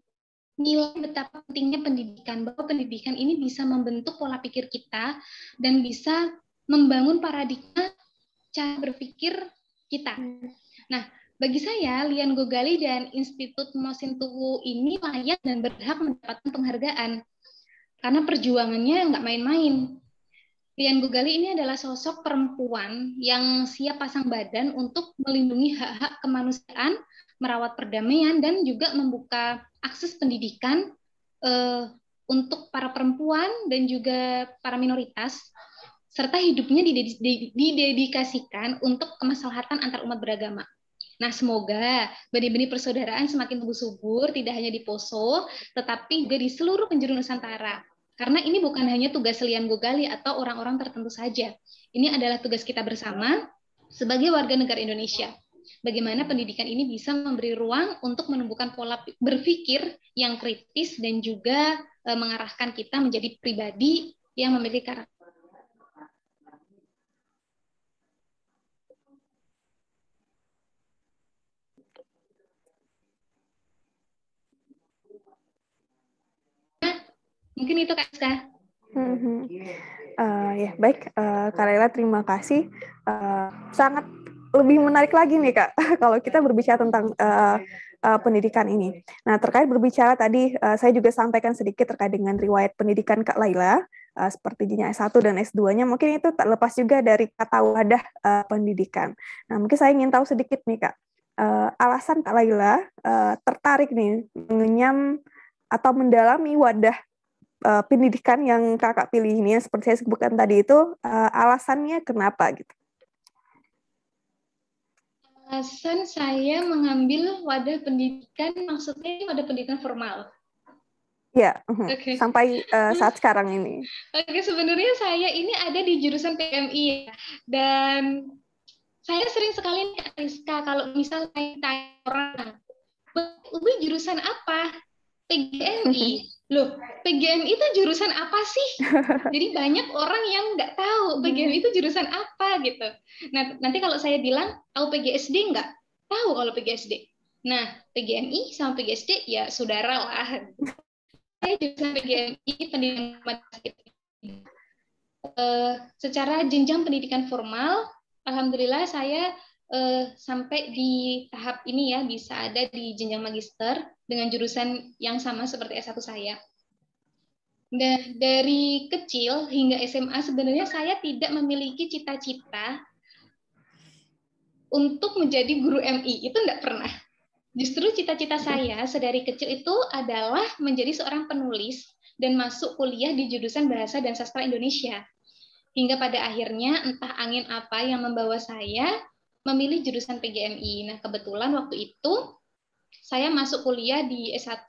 nilai betapa pentingnya pendidikan, bahwa pendidikan ini bisa membentuk pola pikir kita dan bisa membangun paradigma cara berpikir kita. Nah, bagi saya Lian Gogali dan Institut Mosin Tuwu ini layak dan berhak mendapatkan penghargaan karena perjuangannya nggak main-main. Lian Gogali ini adalah sosok perempuan yang siap pasang badan untuk melindungi hak-hak kemanusiaan, merawat perdamaian, dan juga membuka akses pendidikan untuk para perempuan dan juga para minoritas, serta hidupnya didedikasikan untuk kemaslahatan antar umat beragama. Nah, semoga benih-benih persaudaraan semakin tumbuh subur, tidak hanya di Poso, tetapi juga di seluruh penjuru Nusantara. Karena ini bukan hanya tugas Lian Gogali atau orang-orang tertentu saja. Ini adalah tugas kita bersama sebagai warga negara Indonesia. Bagaimana pendidikan ini bisa memberi ruang untuk menumbuhkan pola berpikir yang kritis dan juga mengarahkan kita menjadi pribadi yang memiliki karakter. Mungkin itu Kak Ska. Ya baik, Kak Laila, terima kasih. Sangat lebih menarik lagi nih Kak, kalau kita berbicara tentang pendidikan ini. Nah, terkait berbicara tadi, saya juga sampaikan sedikit terkait dengan riwayat pendidikan Kak Laila, seperti jenjang S1 dan S2-nya, mungkin itu tak lepas juga dari kata wadah pendidikan. Nah, mungkin saya ingin tahu sedikit nih Kak, alasan Kak Laila tertarik nih mengenyam atau mendalami wadah pendidikan yang kakak pilih ini, seperti saya sebutkan tadi itu, alasannya kenapa gitu? Alasan saya mengambil wadah pendidikan, maksudnya wadah pendidikan formal. Ya, sampai saat sekarang ini. Sebenarnya saya ini ada di jurusan PMI ya, dan saya sering sekali Rizka, kalau misal saya tanya orang, Ubi jurusan apa? PGMI. Loh, PGMI itu jurusan apa sih? Jadi banyak orang yang nggak tahu PGMI itu jurusan apa gitu. Nah, nanti kalau saya bilang tahu PGSD nggak? Tahu kalau PGSD. Nah, PGMI sama PGSD ya saudara lah. Saya jurusan PGMI pendidikan matematika. Secara jenjang pendidikan formal, alhamdulillah saya sampai di tahap ini ya, bisa ada di jenjang magister dengan jurusan yang sama seperti S1 saya. Nah, dari kecil hingga SMA sebenarnya saya tidak memiliki cita-cita untuk menjadi guru MI, itu enggak pernah. Justru cita-cita saya sedari kecil itu adalah menjadi seorang penulis dan masuk kuliah di jurusan Bahasa dan Sastra Indonesia. Hingga pada akhirnya entah angin apa yang membawa saya memilih jurusan PGMI. Nah, kebetulan waktu itu saya masuk kuliah di S1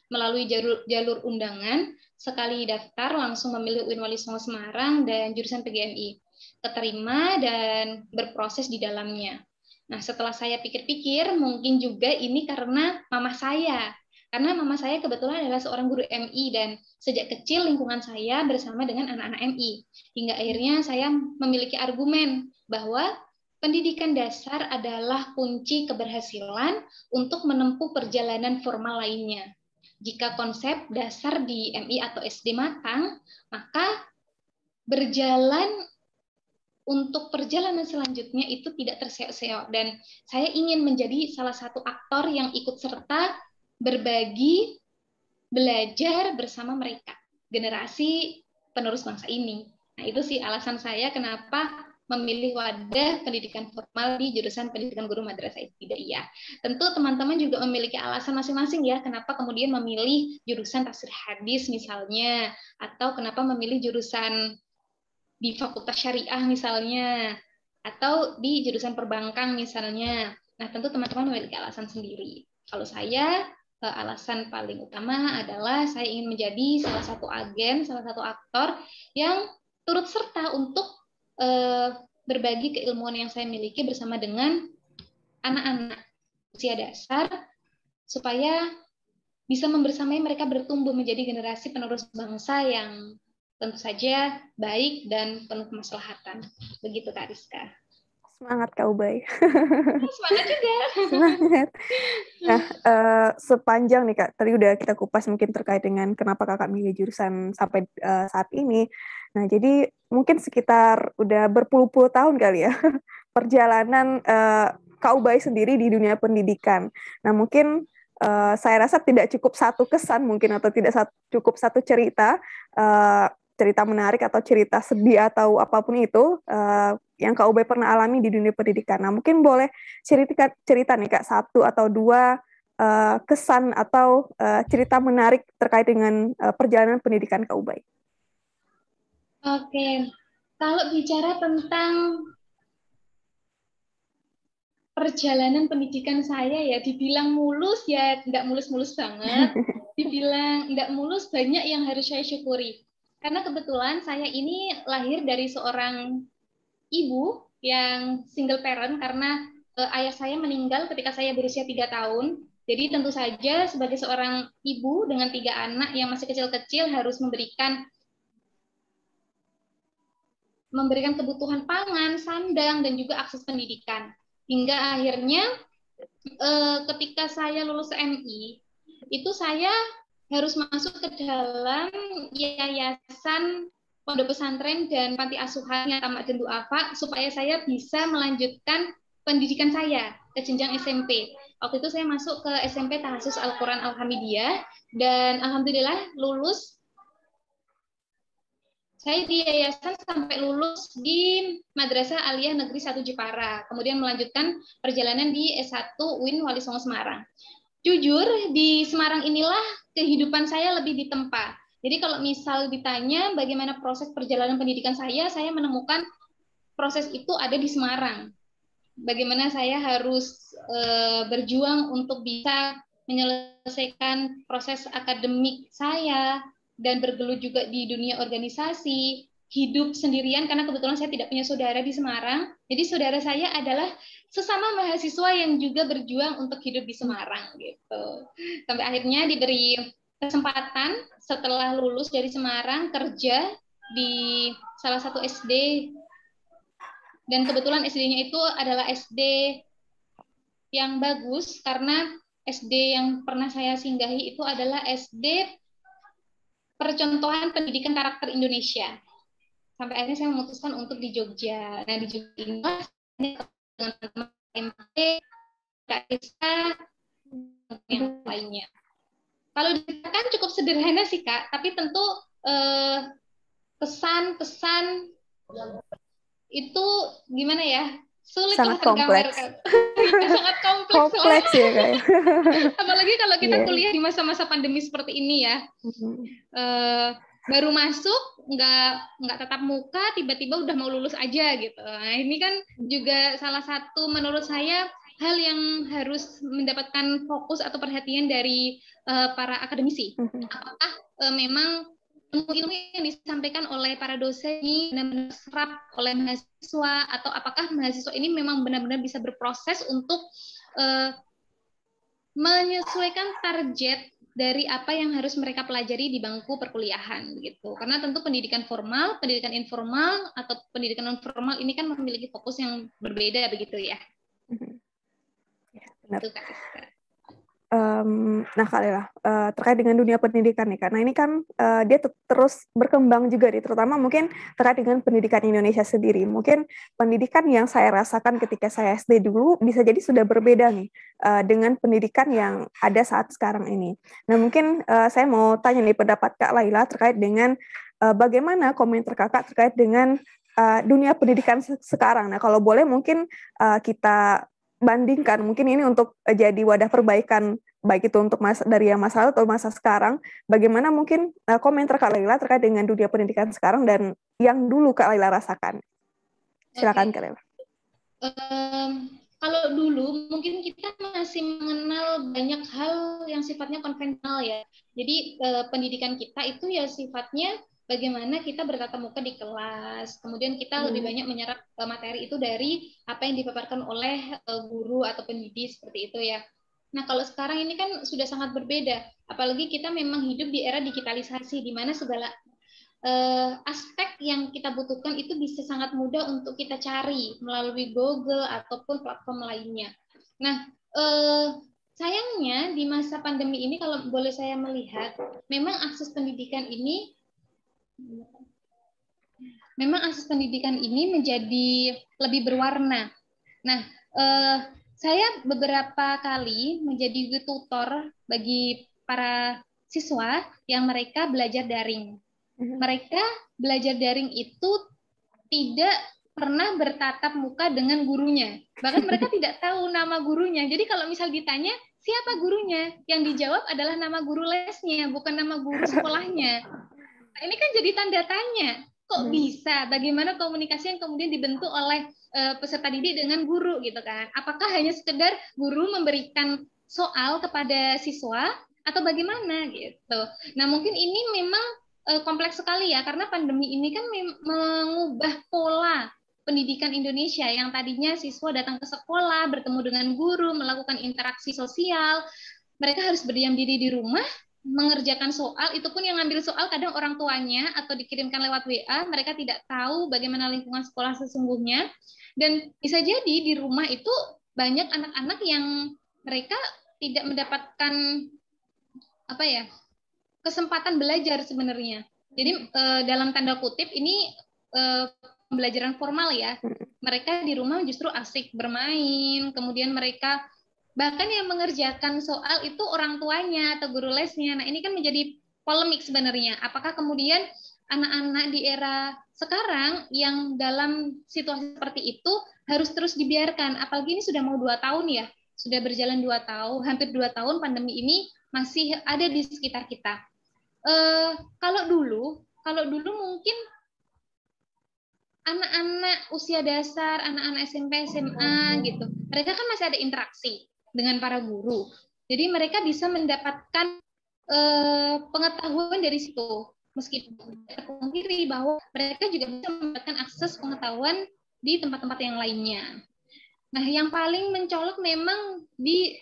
melalui jalur undangan, sekali daftar langsung memilih UIN Wali Songo Semarang dan jurusan PGMI. Keterima dan berproses di dalamnya. Nah, setelah saya pikir-pikir, mungkin juga ini karena mama saya. Karena mama saya kebetulan adalah seorang guru MI dan sejak kecil lingkungan saya bersama dengan anak-anak MI. Hingga akhirnya saya memiliki argumen bahwa pendidikan dasar adalah kunci keberhasilan untuk menempuh perjalanan formal lainnya. Jika konsep dasar di MI atau SD matang, maka berjalan untuk perjalanan selanjutnya itu tidak terseok-seok. Dan saya ingin menjadi salah satu aktor yang ikut serta berbagi, belajar bersama mereka, generasi penerus bangsa ini. Nah, itu sih alasan saya kenapa memilih wadah pendidikan formal di jurusan pendidikan guru madrasah ibtidaiyah. Tentu teman-teman juga memiliki alasan masing-masing ya, kenapa kemudian memilih jurusan tafsir hadis misalnya, atau kenapa memilih jurusan di fakultas syariah misalnya, atau di jurusan perbankan misalnya. Nah, tentu teman-teman memiliki alasan sendiri. Kalau saya, alasan paling utama adalah saya ingin menjadi salah satu agen, salah satu aktor yang turut serta untuk berbagi keilmuan yang saya miliki bersama dengan anak-anak usia dasar, supaya bisa membersamai mereka bertumbuh menjadi generasi penerus bangsa yang tentu saja baik dan penuh kemaslahatan. Begitu Kak Rizka. Semangat Kak Ubay. Semangat juga. Semangat. Nah, sepanjang nih Kak, tadi udah kita kupas mungkin terkait dengan kenapa Kakak milih jurusan sampai saat ini. Nah, jadi mungkin sekitar udah berpuluh-puluh tahun kali ya perjalanan Kak Ubay sendiri di dunia pendidikan. Nah, mungkin saya rasa tidak cukup satu kesan mungkin atau tidak cukup satu cerita, cerita menarik atau cerita sedih atau apapun itu yang Kak Ubay pernah alami di dunia pendidikan. Nah, mungkin boleh cerita nih Kak, satu atau dua kesan atau cerita menarik terkait dengan perjalanan pendidikan Kak Ubay. Oke, kalau bicara tentang perjalanan pendidikan saya ya, dibilang mulus ya nggak mulus-mulus banget, dibilang nggak mulus banyak yang harus saya syukuri. Karena kebetulan saya ini lahir dari seorang ibu yang single parent karena ayah saya meninggal ketika saya berusia 3 tahun. Jadi tentu saja sebagai seorang ibu dengan 3 anak yang masih kecil-kecil harus memberikan kebutuhan pangan, sandang, dan juga akses pendidikan. Hingga akhirnya ketika saya lulus MI, itu saya harus masuk ke dalam yayasan pondok pesantren dan panti asuhan Tamak dan Duafa supaya saya bisa melanjutkan pendidikan saya ke jenjang SMP. Waktu itu saya masuk ke SMP Tahfiz Al-Quran Al-Hamidiyah dan alhamdulillah lulus. Saya di yayasan sampai lulus di Madrasah Aliyah Negeri 1 Jepara, kemudian melanjutkan perjalanan di S1 UIN Wali Songo Semarang. Jujur, di Semarang inilah kehidupan saya lebih ditempa. Jadi kalau misal ditanya bagaimana proses perjalanan pendidikan saya menemukan proses itu ada di Semarang. Bagaimana saya harus berjuang untuk bisa menyelesaikan proses akademik saya, dan bergelut juga di dunia organisasi, hidup sendirian karena kebetulan saya tidak punya saudara di Semarang. Jadi saudara saya adalah sesama mahasiswa yang juga berjuang untuk hidup di Semarang gitu. Sampai akhirnya diberi kesempatan setelah lulus dari Semarang kerja di salah satu SD, dan kebetulan SD-nya itu adalah SD yang bagus karena SD yang pernah saya singgahi itu adalah SD Percontohan Pendidikan Karakter Indonesia. Sampai akhirnya saya memutuskan untuk di Jogja. Nah, di Jogja ini dengan teman MP, Kak Rizka, yang lainnya. Kalau dikatakan cukup sederhana sih Kak, tapi tentu pesan-pesan itu gimana ya? Sulit sangat kompleks. Sangat kompleks ya Kak. Apalagi kalau kita kuliah di masa-masa pandemi seperti ini ya. Baru masuk nggak tatap muka, tiba-tiba udah mau lulus aja gitu. Nah, ini kan juga salah satu menurut saya hal yang harus mendapatkan fokus atau perhatian dari para akademisi. Apakah memang ilmu yang disampaikan oleh para dosen ini benar-benar serap oleh mahasiswa, atau apakah mahasiswa ini memang benar-benar bisa berproses untuk menyesuaikan target dari apa yang harus mereka pelajari di bangku perkuliahan gitu. Karena tentu pendidikan formal, pendidikan informal atau pendidikan non formal ini kan memiliki fokus yang berbeda begitu ya. Ya, benar. Itu, Kak Siska. Nah, Kak Lela, terkait dengan dunia pendidikan nih, karena ini kan dia terus berkembang juga nih, terutama mungkin terkait dengan pendidikan Indonesia sendiri. Mungkin pendidikan yang saya rasakan ketika saya SD dulu bisa jadi sudah berbeda nih dengan pendidikan yang ada saat sekarang ini. Nah, mungkin saya mau tanya nih pendapat Kak Laila terkait dengan bagaimana komentar Kakak terkait dengan dunia pendidikan sekarang. Nah, kalau boleh mungkin kita bandingkan, mungkin ini untuk jadi wadah perbaikan, baik itu untuk dari yang masa lalu atau masa sekarang, bagaimana mungkin komentar Kak Laila terkait dengan dunia pendidikan sekarang dan yang dulu Kak Laila rasakan. Silakan Kak Laila. Kalau dulu mungkin kita masih mengenal banyak hal yang sifatnya konvensional ya. Jadi pendidikan kita itu ya sifatnya bagaimana kita bertatap muka di kelas, kemudian kita lebih banyak menyerap materi itu dari apa yang dipaparkan oleh guru atau pendidik seperti itu ya. Nah kalau sekarang ini kan sudah sangat berbeda, apalagi kita memang hidup di era digitalisasi, di mana segala aspek yang kita butuhkan itu bisa sangat mudah untuk kita cari melalui Google ataupun platform lainnya. Nah, sayangnya di masa pandemi ini kalau boleh saya melihat, memang akses pendidikan ini menjadi lebih berwarna. Nah, saya beberapa kali menjadi tutor bagi para siswa yang mereka belajar daring. Mereka belajar daring itu tidak pernah bertatap muka dengan gurunya. Bahkan mereka tidak tahu nama gurunya. Jadi kalau misal ditanya, siapa gurunya? Yang dijawab adalah nama guru lesnya, bukan nama guru sekolahnya. Nah, ini kan jadi tanda tanya. Kok bisa? Bagaimana komunikasi yang kemudian dibentuk oleh peserta didik dengan guru gitu kan? Apakah hanya sekedar guru memberikan soal kepada siswa atau bagaimana gitu? Nah, mungkin ini memang kompleks sekali ya, karena pandemi ini kan mengubah pola pendidikan Indonesia yang tadinya siswa datang ke sekolah, bertemu dengan guru, melakukan interaksi sosial, mereka harus berdiam diri di rumah, mengerjakan soal, itu pun yang ngambil soal kadang orang tuanya atau dikirimkan lewat WA, mereka tidak tahu bagaimana lingkungan sekolah sesungguhnya, dan bisa jadi di rumah itu banyak anak-anak yang mereka tidak mendapatkan apa ya, kesempatan belajar sebenarnya. Jadi dalam tanda kutip ini pembelajaran formal ya. Mereka di rumah justru asik bermain, kemudian mereka bahkan yang mengerjakan soal itu orang tuanya atau guru lesnya. Nah, ini kan menjadi polemik sebenarnya. Apakah kemudian anak-anak di era sekarang yang dalam situasi seperti itu harus terus dibiarkan? Apalagi ini sudah mau 2 tahun ya. Sudah berjalan 2 tahun, hampir 2 tahun pandemi ini masih ada di sekitar kita. Kalau dulu mungkin anak-anak usia dasar, anak-anak SMP, SMA gitu, mereka kan masih ada interaksi dengan para guru. Jadi mereka bisa mendapatkan pengetahuan dari situ. Meskipun tidak terpungkiri bahwa mereka juga bisa mendapatkan akses pengetahuan di tempat-tempat yang lainnya. Nah, yang paling mencolok memang di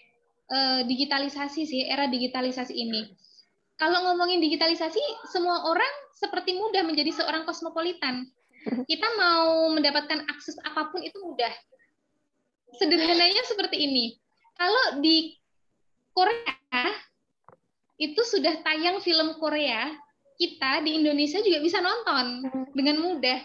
digitalisasi sih, era digitalisasi ini. Kalau ngomongin digitalisasi, semua orang seperti mudah menjadi seorang kosmopolitan. Kita mau mendapatkan akses apapun itu mudah. Sederhananya seperti ini. Kalau di Korea, itu sudah tayang film Korea, kita di Indonesia juga bisa nonton dengan mudah.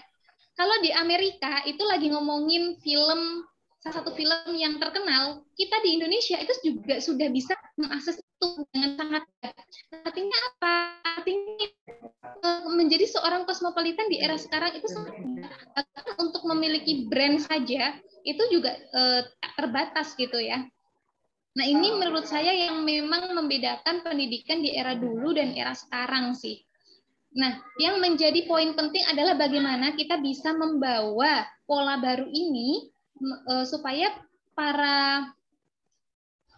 Kalau di Amerika, itu lagi ngomongin film, salah satu film yang terkenal, kita di Indonesia itu juga sudah bisa mengakses itu dengan sangat mudah. Artinya apa? Artinya menjadi seorang kosmopolitan di era sekarang itu sangat mudah. Untuk memiliki brand saja itu juga tak terbatas gitu ya. Nah, ini menurut saya yang memang membedakan pendidikan di era dulu dan era sekarang sih. Nah, yang menjadi poin penting adalah bagaimana kita bisa membawa pola baru ini supaya para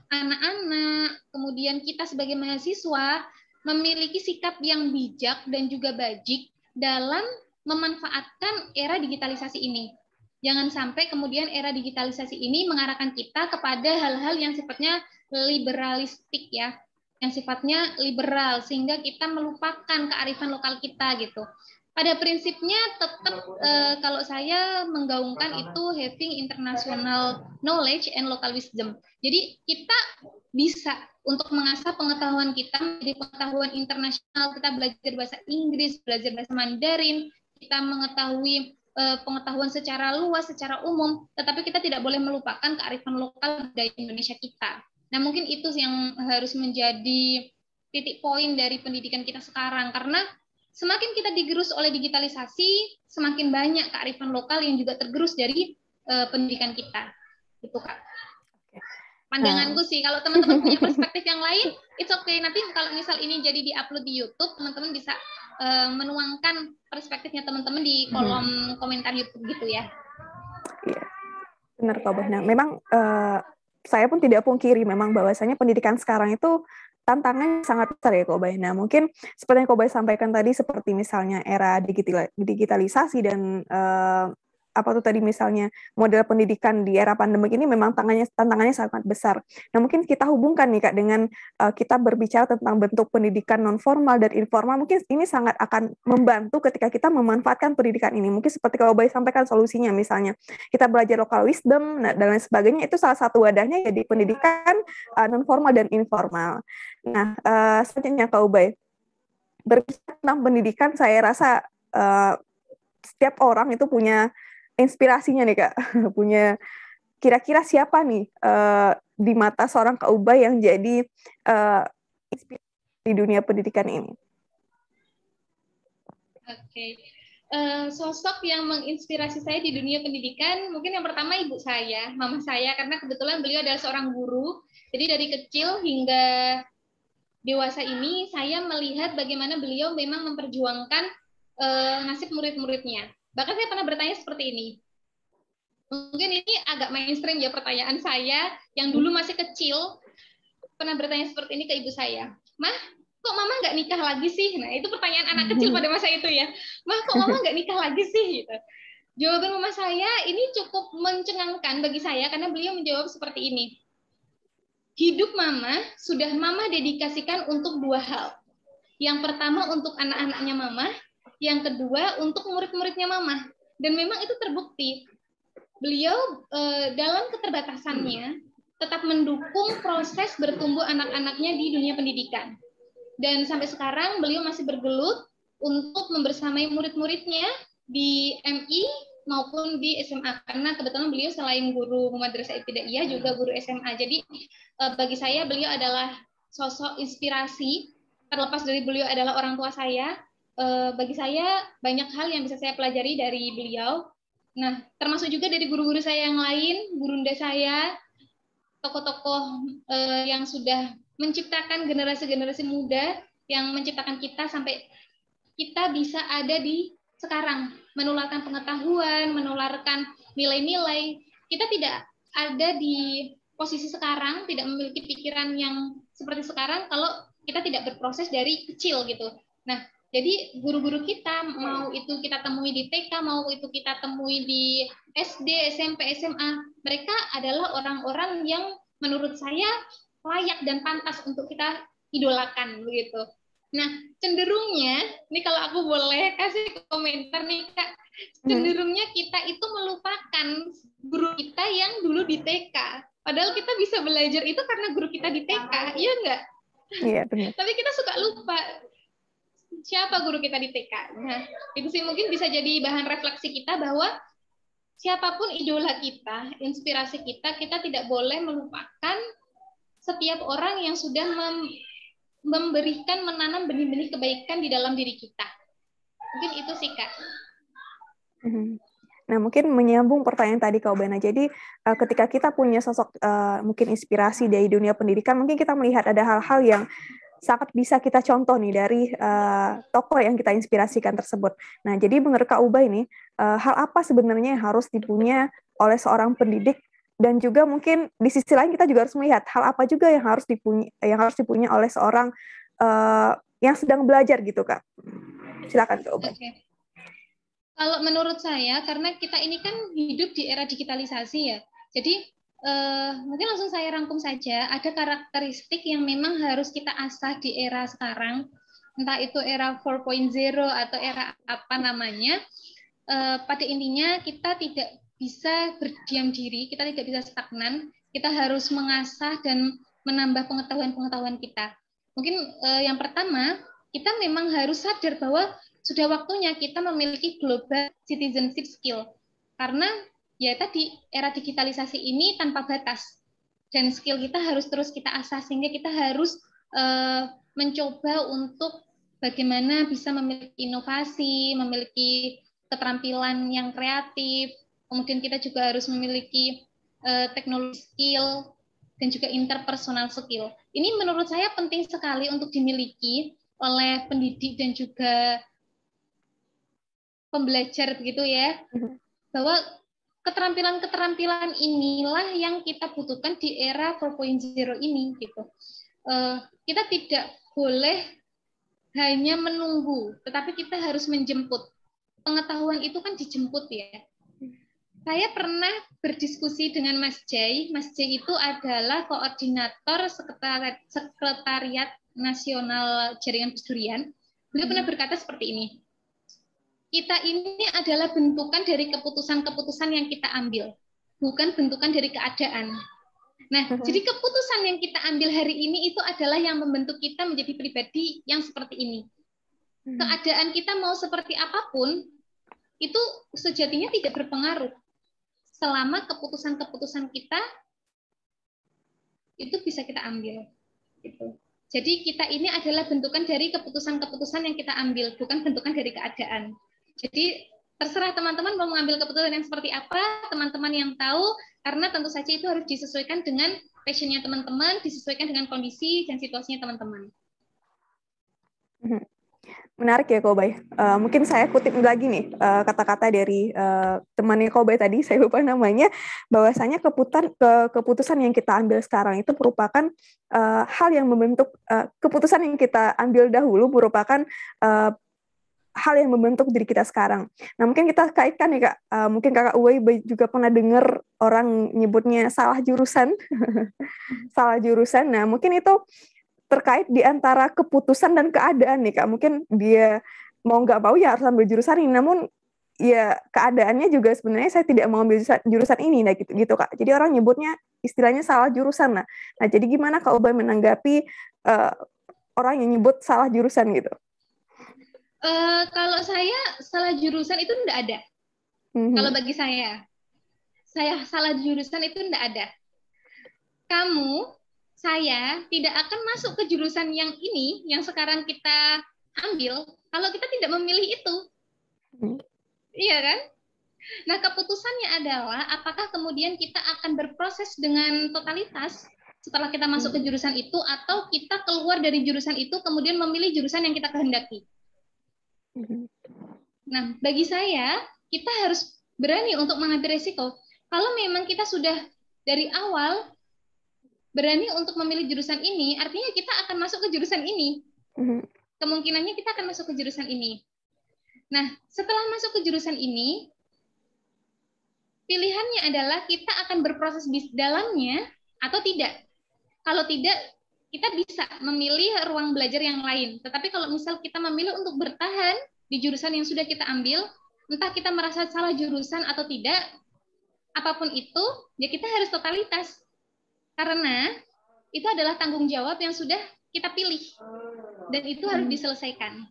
anak-anak, kemudian kita sebagai mahasiswa memiliki sikap yang bijak dan juga bajik dalam memanfaatkan era digitalisasi ini. Jangan sampai kemudian era digitalisasi ini mengarahkan kita kepada hal-hal yang sifatnya liberalistik ya. yang sifatnya liberal, sehingga kita melupakan kearifan lokal kita gitu. Pada prinsipnya tetap kalau saya menggaungkan itu having international knowledge and local wisdom. Jadi kita bisa untuk mengasah pengetahuan kita menjadi pengetahuan internasional. Kita belajar bahasa Inggris, belajar bahasa Mandarin, kita mengetahui pengetahuan secara luas, secara umum, tetapi kita tidak boleh melupakan kearifan lokal budaya Indonesia kita. Nah, mungkin itu yang harus menjadi titik poin dari pendidikan kita sekarang, karena semakin kita digerus oleh digitalisasi, semakin banyak kearifan lokal yang juga tergerus dari pendidikan kita. Itu, Kak. Pandanganku sih, kalau teman-teman punya perspektif yang lain, it's okay. Nanti kalau misal ini jadi di-upload di YouTube, teman-teman bisa menuangkan perspektifnya teman-teman di kolom komentar YouTube gitu ya. Iya, benar Kak Bah. Nah, memang saya pun tidak pungkiri memang bahwasanya pendidikan sekarang itu tantangannya sangat besar ya Kak Bah. Nah, mungkin seperti yang Kak Bah sampaikan tadi, seperti misalnya era digitalisasi dan apa tuh tadi misalnya model pendidikan di era pandemik ini memang tantangannya sangat besar. Nah, mungkin kita hubungkan nih Kak dengan kita berbicara tentang bentuk pendidikan non formal dan informal, mungkin ini sangat akan membantu ketika kita memanfaatkan pendidikan ini. Mungkin seperti kalau Bay sampaikan solusinya, misalnya kita belajar local wisdom dan lain sebagainya, itu salah satu wadahnya ya di pendidikan non formal dan informal. Nah, selanjutnya Kak Ubay, berbicara tentang pendidikan, saya rasa setiap orang itu punya inspirasinya nih Kak, punya kira-kira siapa nih di mata seorang Kak Ubay yang jadi inspirasi di dunia pendidikan ini? Oke. Sosok yang menginspirasi saya di dunia pendidikan, mungkin yang pertama ibu saya, mama saya, karena kebetulan beliau adalah seorang guru. Jadi dari kecil hingga dewasa ini, saya melihat bagaimana beliau memang memperjuangkan nasib murid-muridnya. Bahkan saya pernah bertanya seperti ini. Mungkin ini agak mainstream ya pertanyaan saya, yang dulu masih kecil, pernah bertanya seperti ini ke ibu saya. Mah, kok mama nggak nikah lagi sih? Nah, itu pertanyaan anak kecil pada masa itu ya. Mah, kok mama nggak nikah lagi sih? Gitu. Jawaban mama saya ini cukup mencengangkan bagi saya, karena beliau menjawab seperti ini. Hidup mama sudah mama dedikasikan untuk dua hal. Yang pertama untuk anak-anaknya mama, yang kedua untuk murid-muridnya mama. Dan memang itu terbukti. Beliau dalam keterbatasannya tetap mendukung proses bertumbuh anak-anaknya di dunia pendidikan. Dan sampai sekarang beliau masih bergelut untuk membersamai murid-muridnya di MI maupun di SMA. Karena kebetulan beliau selain guru madrasah ibtidaiyah juga guru SMA. Jadi bagi saya beliau adalah sosok inspirasi. Terlepas dari beliau adalah orang tua saya, bagi saya banyak hal yang bisa saya pelajari dari beliau. Nah, termasuk juga dari guru-guru saya yang lain, gurunda saya, tokoh-tokoh yang sudah menciptakan generasi-generasi muda, yang menciptakan kita sampai kita bisa ada di sekarang, menularkan pengetahuan, menularkan nilai-nilai. Kita tidak ada di posisi sekarang, tidak memiliki pikiran yang seperti sekarang kalau kita tidak berproses dari kecil gitu. Nah, jadi guru-guru kita, mau itu kita temui di TK, mau itu kita temui di SD, SMP, SMA, mereka adalah orang-orang yang menurut saya layak dan pantas untuk kita idolakan begitu. Nah, cenderungnya, ini kalau aku boleh kasih komentar nih Kak, cenderungnya kita itu melupakan guru kita yang dulu di TK. Padahal kita bisa belajar itu karena guru kita di TK, iya enggak? Iya, benar. Tapi kita suka lupa siapa guru kita di TK. Nah, itu sih mungkin bisa jadi bahan refleksi kita bahwa siapapun idola kita, inspirasi kita, kita tidak boleh melupakan setiap orang yang sudah memberikan, menanam benih-benih kebaikan di dalam diri kita. Mungkin itu sih, Kak. Nah, mungkin menyambung pertanyaan tadi Kak Ubana. Jadi, ketika kita punya sosok mungkin inspirasi dari dunia pendidikan, mungkin kita melihat ada hal-hal yang sangat bisa kita contoh nih dari tokoh yang kita inspirasikan tersebut. Nah, jadi menurut Kak Ubay ini, hal apa sebenarnya yang harus dipunya oleh seorang pendidik, dan juga mungkin di sisi lain kita juga harus melihat hal apa juga yang harus dipunya oleh seorang yang sedang belajar gitu, Kak. Silakan Kak Ubay. Okay. Kalau menurut saya, karena kita ini kan hidup di era digitalisasi ya, jadi Mungkin langsung saya rangkum saja. Ada karakteristik yang memang harus kita asah di era sekarang, entah itu era 4.0 atau era apa namanya. Pada intinya kita tidak bisa berdiam diri, kita tidak bisa stagnan, kita harus mengasah dan menambah pengetahuan-pengetahuan kita. Mungkin yang pertama, kita memang harus sadar bahwa sudah waktunya kita memiliki global citizenship skill. Karena ya tadi, era digitalisasi ini tanpa batas. Dan skill kita harus terus kita asah, sehingga kita harus mencoba untuk bagaimana bisa memiliki inovasi, memiliki keterampilan yang kreatif, kemudian kita juga harus memiliki teknologi skill, dan juga interpersonal skill. Ini menurut saya penting sekali untuk dimiliki oleh pendidik dan juga pembelajar begitu ya, bahwa keterampilan-keterampilan inilah yang kita butuhkan di era 4.0 ini gitu. Kita tidak boleh hanya menunggu, tetapi kita harus menjemput. Pengetahuan itu kan dijemput ya. Saya pernah berdiskusi dengan Mas Jai. Mas Jai itu adalah koordinator Sekretariat Nasional Jaringan Gus Durian. Beliau pernah berkata seperti ini. Kita ini adalah bentukan dari keputusan-keputusan yang kita ambil, bukan bentukan dari keadaan. Nah, jadi keputusan yang kita ambil hari ini itu adalah yang membentuk kita menjadi pribadi yang seperti ini. Keadaan kita mau seperti apapun, itu sejatinya tidak berpengaruh selama keputusan-keputusan kita itu bisa kita ambil. Gitu. Jadi kita ini adalah bentukan dari keputusan-keputusan yang kita ambil, bukan bentukan dari keadaan. Jadi terserah teman-teman mau mengambil keputusan yang seperti apa, teman-teman yang tahu, karena tentu saja itu harus disesuaikan dengan passion-nya teman-teman, disesuaikan dengan kondisi dan situasinya teman-teman. Menarik ya Kobay. Mungkin saya kutip lagi nih kata-kata dari temannya Kobay tadi, saya lupa namanya, bahwasanya keputusan yang kita ambil sekarang itu merupakan hal yang membentuk, keputusan yang kita ambil dahulu merupakan hal yang membentuk diri kita sekarang. Nah, mungkin kita kaitkan nih Kak, mungkin Kakak Uwai juga pernah dengar orang nyebutnya salah jurusan. Salah jurusan. Nah, mungkin itu terkait di antara keputusan dan keadaan nih Kak. Mungkin dia mau nggak mau ya harus ambil jurusan ini, namun ya keadaannya juga sebenarnya saya tidak mau ambil jurusan ini, nah gitu Kak. Jadi orang nyebutnya istilahnya salah jurusan. Nah jadi gimana Kak Ubay menanggapi orang yang nyebut salah jurusan gitu? Kalau saya salah jurusan itu enggak ada. Kalau bagi saya salah jurusan itu enggak ada. Saya tidak akan masuk ke jurusan yang ini, yang sekarang kita ambil, kalau kita tidak memilih itu. Iya kan? Nah, keputusannya adalah apakah kemudian kita akan berproses dengan totalitas setelah kita masuk ke jurusan itu, atau kita keluar dari jurusan itu, kemudian memilih jurusan yang kita kehendaki. Nah, bagi saya, kita harus berani untuk mengambil resiko. Kalau memang kita sudah dari awal berani untuk memilih jurusan ini, artinya kita akan masuk ke jurusan ini. Kemungkinannya kita akan masuk ke jurusan ini. Nah, setelah masuk ke jurusan ini, pilihannya adalah kita akan berproses di dalamnya atau tidak. Kalau tidak, kita bisa memilih ruang belajar yang lain. Tetapi kalau misal kita memilih untuk bertahan di jurusan yang sudah kita ambil, entah kita merasa salah jurusan atau tidak, apapun itu, ya kita harus totalitas. Karena itu adalah tanggung jawab yang sudah kita pilih. Dan itu harus diselesaikan.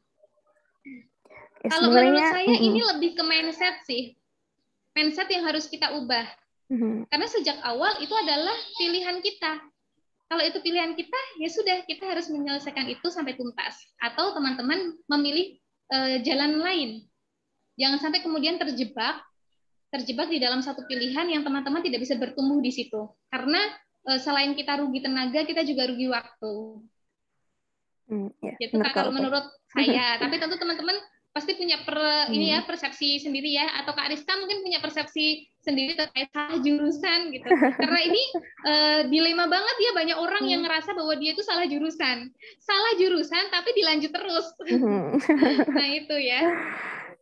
Ya, kalau menurut saya ini lebih ke mindset sih. Mindset yang harus kita ubah. Karena sejak awal itu adalah pilihan kita. Kalau itu pilihan kita, ya sudah, kita harus menyelesaikan itu sampai tuntas. Atau teman-teman memilih jalan lain. Jangan sampai kemudian terjebak di dalam satu pilihan yang teman-teman tidak bisa bertumbuh di situ. Karena selain kita rugi tenaga, kita juga rugi waktu. Gitu Kak, kalau menurut saya. Tapi tentu teman-teman pasti punya persepsi sendiri ya. Atau Kak Rizka mungkin punya persepsi sendiri terkait salah jurusan gitu. Karena ini dilema banget ya, banyak orang yang ngerasa bahwa dia itu salah jurusan. Salah jurusan tapi dilanjut terus. Nah itu ya.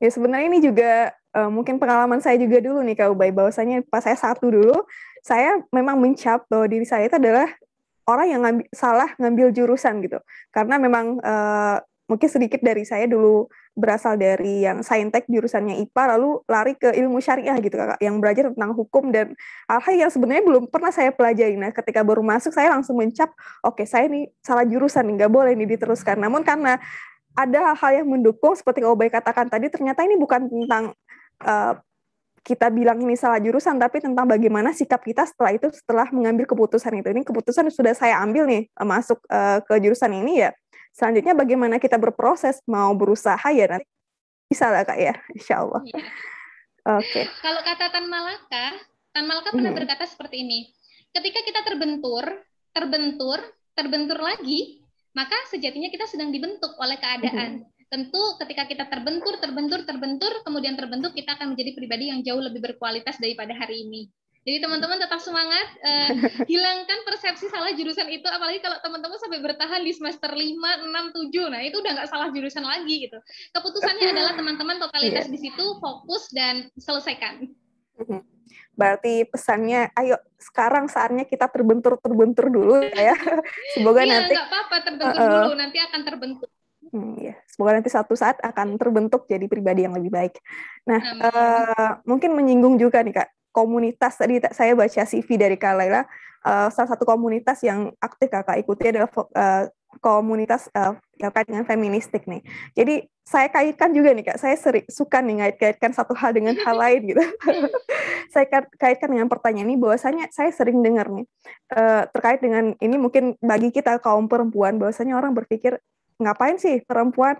Ya sebenarnya ini juga mungkin pengalaman saya juga dulu nih Kak Ubay, bahwasanya pas saya S1 dulu, saya memang mencap bahwa diri saya itu adalah orang yang salah ngambil jurusan gitu. Karena memang mungkin sedikit dari saya dulu berasal dari yang saintek jurusannya IPA, lalu lari ke ilmu syariah gitu Kakak, yang belajar tentang hukum dan hal-hal yang sebenarnya belum pernah saya pelajari. Nah, ketika baru masuk saya langsung mencap, oke, saya ini salah jurusan, nggak boleh ini diteruskan. Namun karena ada hal-hal yang mendukung, seperti Kak Ubay katakan tadi, ternyata ini bukan tentang kita bilang ini salah jurusan, tapi tentang bagaimana sikap kita setelah mengambil keputusan itu. Ini keputusan sudah saya ambil nih, masuk ke jurusan ini ya. Selanjutnya bagaimana kita berproses, mau berusaha ya nanti bisa lah Kak ya, insya Allah. Iya. Oke. Kalau kata Tan Malaka pernah berkata seperti ini, ketika kita terbentur lagi, maka sejatinya kita sedang dibentuk oleh keadaan. Tentu ketika kita terbentur, kemudian terbentuk, kita akan menjadi pribadi yang jauh lebih berkualitas daripada hari ini. Jadi teman-teman tetap semangat, hilangkan persepsi salah jurusan itu, apalagi kalau teman-teman sampai bertahan di semester 5, 6, 7, nah itu udah nggak salah jurusan lagi gitu. Keputusannya adalah teman-teman totalitas di situ, fokus dan selesaikan. Berarti pesannya, ayo sekarang saatnya kita terbentur dulu ya. Semoga nanti nggak apa-apa terbentur dulu, nanti akan terbentuk. Ya. Semoga nanti suatu saat akan terbentuk jadi pribadi yang lebih baik. Nah, mungkin menyinggung juga nih Kak, komunitas tadi saya baca CV dari Kak Laila, salah satu komunitas yang aktif Kakak ikuti adalah komunitas terkait dengan feministik nih. Jadi saya kaitkan juga nih Kak, saya suka nih ngait-kaitkan satu hal dengan hal lain gitu. Saya kaitkan dengan pertanyaan ini, bahwasanya saya sering dengar nih terkait dengan ini, mungkin bagi kita kaum perempuan, bahwasanya orang berpikir ngapain sih perempuan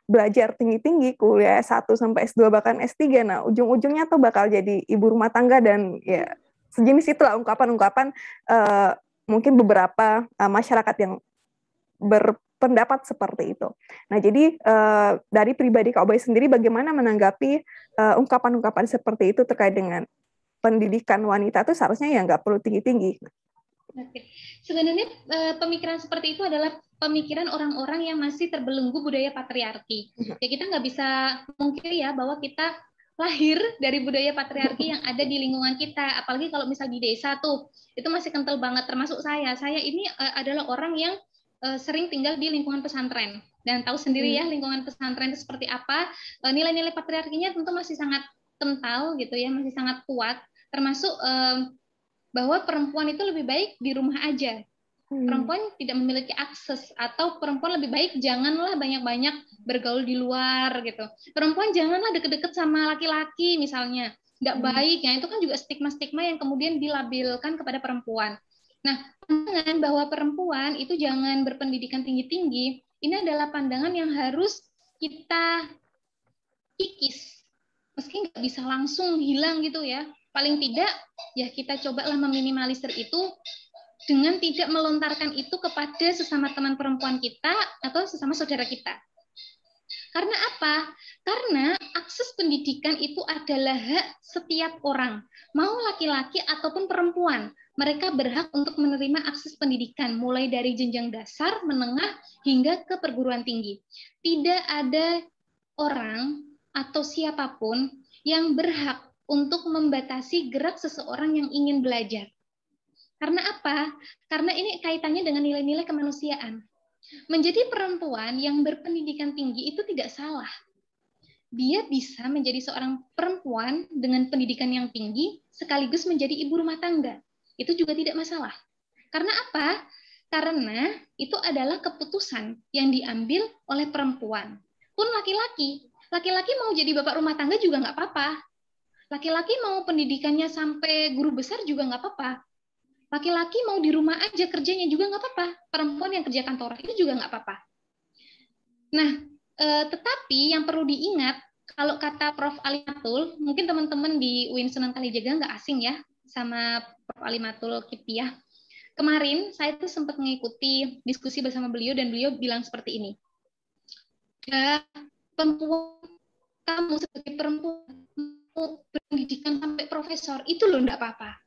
belajar tinggi-tinggi, kuliah S1 sampai S2 bahkan S3, nah ujung-ujungnya tuh bakal jadi ibu rumah tangga, dan ya sejenis itulah ungkapan-ungkapan mungkin beberapa masyarakat yang berpendapat seperti itu. Nah jadi dari pribadi Kak Ubay sendiri bagaimana menanggapi ungkapan-ungkapan seperti itu terkait dengan pendidikan wanita tuh seharusnya ya nggak perlu tinggi-tinggi. Oke. Sebenarnya pemikiran seperti itu adalah pemikiran orang-orang yang masih terbelenggu budaya patriarki. Ya kita nggak bisa mungkiri ya bahwa kita lahir dari budaya patriarki yang ada di lingkungan kita. Apalagi kalau misal di desa tuh, itu masih kental banget. Termasuk saya. Saya ini adalah orang yang sering tinggal di lingkungan pesantren. Dan tahu sendiri ya lingkungan pesantren itu seperti apa. Nilai-nilai patriarkinya tentu masih sangat kental gitu ya, masih sangat kuat. Termasuk bahwa perempuan itu lebih baik di rumah aja. Perempuan tidak memiliki akses, atau perempuan lebih baik janganlah banyak-banyak bergaul di luar gitu. Perempuan janganlah deket-deket sama laki-laki misalnya. Nggak baik, ya itu kan juga stigma-stigma yang kemudian dilabelkan kepada perempuan. Nah, pandangan bahwa perempuan itu jangan berpendidikan tinggi-tinggi, ini adalah pandangan yang harus kita kikis. Meski nggak bisa langsung hilang gitu ya. Paling tidak, ya kita cobalah meminimalisir itu dengan tidak melontarkan itu kepada sesama teman perempuan kita atau sesama saudara kita. Karena apa? Karena akses pendidikan itu adalah hak setiap orang, mau laki-laki ataupun perempuan. Mereka berhak untuk menerima akses pendidikan, mulai dari jenjang dasar, menengah, hingga ke perguruan tinggi. Tidak ada orang atau siapapun yang berhak untuk membatasi gerak seseorang yang ingin belajar. Karena apa? Karena ini kaitannya dengan nilai-nilai kemanusiaan. Menjadi perempuan yang berpendidikan tinggi itu tidak salah. Dia bisa menjadi seorang perempuan dengan pendidikan yang tinggi sekaligus menjadi ibu rumah tangga. Itu juga tidak masalah. Karena apa? Karena itu adalah keputusan yang diambil oleh perempuan. Pun laki-laki. Laki-laki mau jadi bapak rumah tangga juga nggak apa-apa. Laki-laki mau pendidikannya sampai guru besar juga nggak apa-apa. Laki-laki mau di rumah aja kerjanya juga nggak apa-apa. Perempuan yang kerja kantoran itu juga nggak apa-apa. Nah, tetapi yang perlu diingat, kalau kata Prof. Alimatul, mungkin teman-teman di UIN Sunan Kalijaga nggak asing ya sama Prof. Alimatul Kiptiah. Kemarin saya tuh sempat mengikuti diskusi bersama beliau dan beliau bilang seperti ini. Ya, perempuan, kamu sebagai perempuan berpendidikan sampai profesor itu loh enggak apa-apa.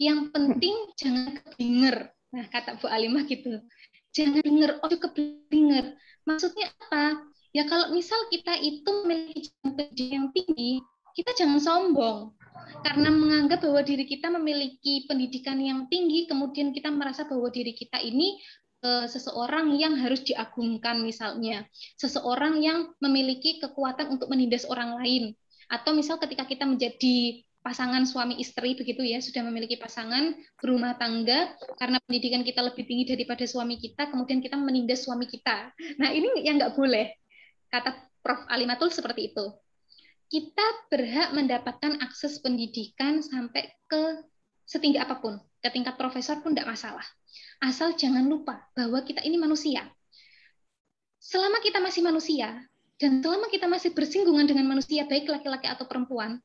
Yang penting jangan keblinger. Nah, kata Bu Alimah gitu. Jangan denger, keblinger. Maksudnya apa? Ya kalau misal kita itu memiliki jenjang pendidikan yang tinggi, kita jangan sombong. Karena menganggap bahwa diri kita memiliki pendidikan yang tinggi, kemudian kita merasa bahwa diri kita ini seseorang yang harus diagungkan misalnya, seseorang yang memiliki kekuatan untuk menindas orang lain, atau misal ketika kita menjadi pasangan suami istri begitu ya, sudah memiliki pasangan berumah tangga, karena pendidikan kita lebih tinggi daripada suami kita, kemudian kita menindas suami kita. Nah ini yang nggak boleh, kata Prof. Alimatul seperti itu. Kita berhak mendapatkan akses pendidikan sampai ke setinggi apapun, ke tingkat profesor pun tidak masalah. Asal jangan lupa bahwa kita ini manusia. Selama kita masih manusia, dan selama kita masih bersinggungan dengan manusia, baik laki-laki atau perempuan,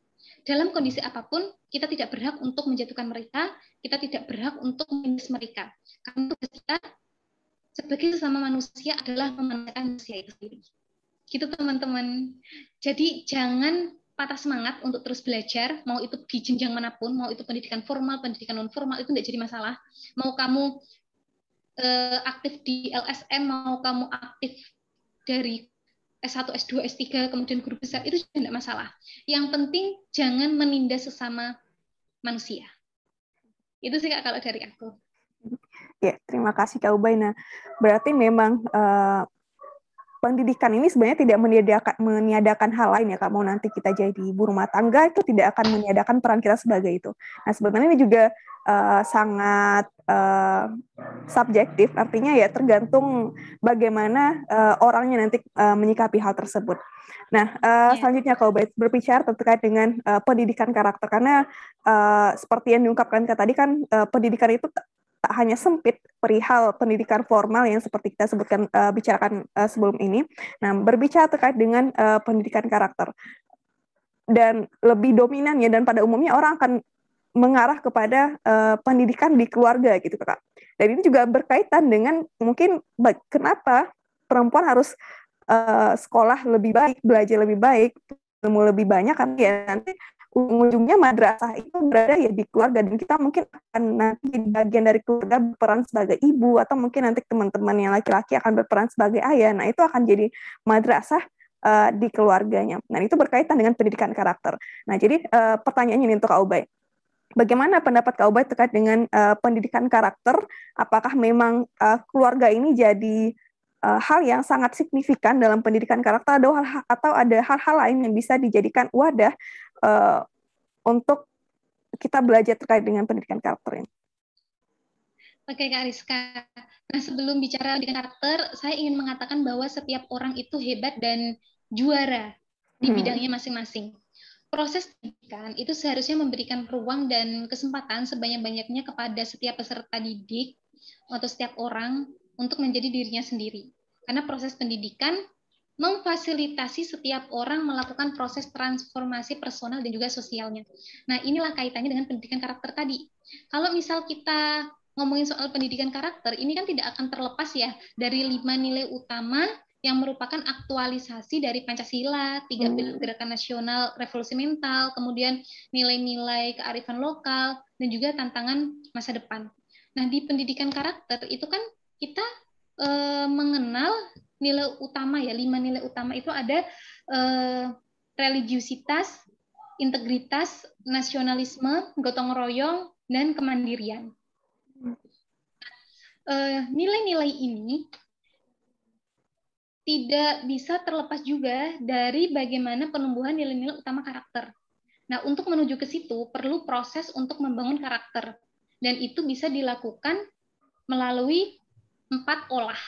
dalam kondisi apapun, kita tidak berhak untuk menjatuhkan mereka, kita tidak berhak untuk menindas mereka. Karena tugas kita sebagai sesama manusia adalah memanusiakan manusia itu sendiri. Gitu teman-teman. Jadi jangan patah semangat untuk terus belajar, mau itu di jenjang manapun, mau itu pendidikan formal, pendidikan non formal, itu tidak jadi masalah. Mau kamu aktif di LSM, mau kamu aktif dari S1, S2, S3, kemudian guru besar, itu tidak masalah. Yang penting jangan menindas sesama manusia. Itu sih Kak kalau dari aku. Ya, terima kasih Kak Ubay. Nah, berarti memang pendidikan ini sebenarnya tidak meniadakan hal lain ya Kak. Mau nanti kita jadi ibu rumah tangga itu tidak akan meniadakan peran kita sebagai itu. Nah, sebenarnya ini juga sangat subjektif, artinya ya tergantung bagaimana orangnya nanti menyikapi hal tersebut. Nah, selanjutnya kalau berbicara terkait dengan pendidikan karakter, karena seperti yang diungkapkan Kak tadi kan pendidikan itu tak hanya sempit perihal pendidikan formal yang seperti kita sebutkan bicarakan sebelum ini. Nah, berbicara terkait dengan pendidikan karakter dan lebih dominan ya, dan pada umumnya orang akan mengarah kepada pendidikan di keluarga gitu Kak. Dan ini juga berkaitan dengan mungkin kenapa perempuan harus sekolah lebih baik, belajar lebih baik, ilmu lebih banyak, kan ya nanti ujung-ujungnya madrasah itu berada ya di keluarga, dan kita mungkin akan nanti bagian dari keluarga berperan sebagai ibu, atau mungkin nanti teman-teman yang laki-laki akan berperan sebagai ayah. Nah itu akan jadi madrasah di keluarganya. Nah itu berkaitan dengan pendidikan karakter. Nah jadi pertanyaannya ini untuk Kak Ubay. Bagaimana pendapat Kak Ubay terkait dengan pendidikan karakter? Apakah memang keluarga ini jadi hal yang sangat signifikan dalam pendidikan karakter, atau ada hal-hal lain yang bisa dijadikan wadah untuk kita belajar terkait dengan pendidikan karakter ini? Oke Kak Rizka. Nah sebelum bicara pendidikan karakter, saya ingin mengatakan bahwa setiap orang itu hebat dan juara di bidangnya masing-masing. Proses pendidikan itu seharusnya memberikan ruang dan kesempatan sebanyak-banyaknya kepada setiap peserta didik atau setiap orang untuk menjadi dirinya sendiri. Karena proses pendidikan memfasilitasi setiap orang melakukan proses transformasi personal dan juga sosialnya. Nah, inilah kaitannya dengan pendidikan karakter tadi. Kalau misal kita ngomongin soal pendidikan karakter, ini kan tidak akan terlepas ya dari 5 nilai utama yang merupakan aktualisasi dari Pancasila, 3 pilar gerakan nasional, revolusi mental, kemudian nilai-nilai kearifan lokal, dan juga tantangan masa depan. Nah, di pendidikan karakter itu kan kita mengenal nilai utama ya, 5 nilai utama itu ada religiusitas, integritas, nasionalisme, gotong royong, dan kemandirian. Nilai-nilai ini tidak bisa terlepas juga dari bagaimana penumbuhan nilai-nilai utama karakter. Nah, untuk menuju ke situ perlu proses untuk membangun karakter. Dan itu bisa dilakukan melalui 4 olah.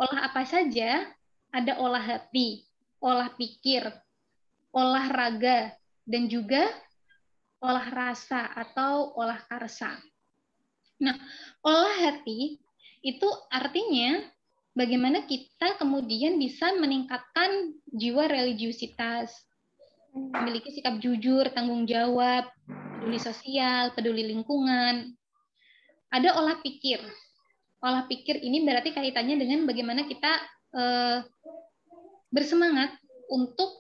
Olah apa saja? Ada olah hati, olah pikir, olah raga, dan juga olah rasa atau olah karsa. Nah, olah hati itu artinya bagaimana kita kemudian bisa meningkatkan jiwa religiusitas, memiliki sikap jujur, tanggung jawab, peduli sosial, peduli lingkungan. Ada olah pikir. Olah pikir ini berarti kaitannya dengan bagaimana kita bersemangat untuk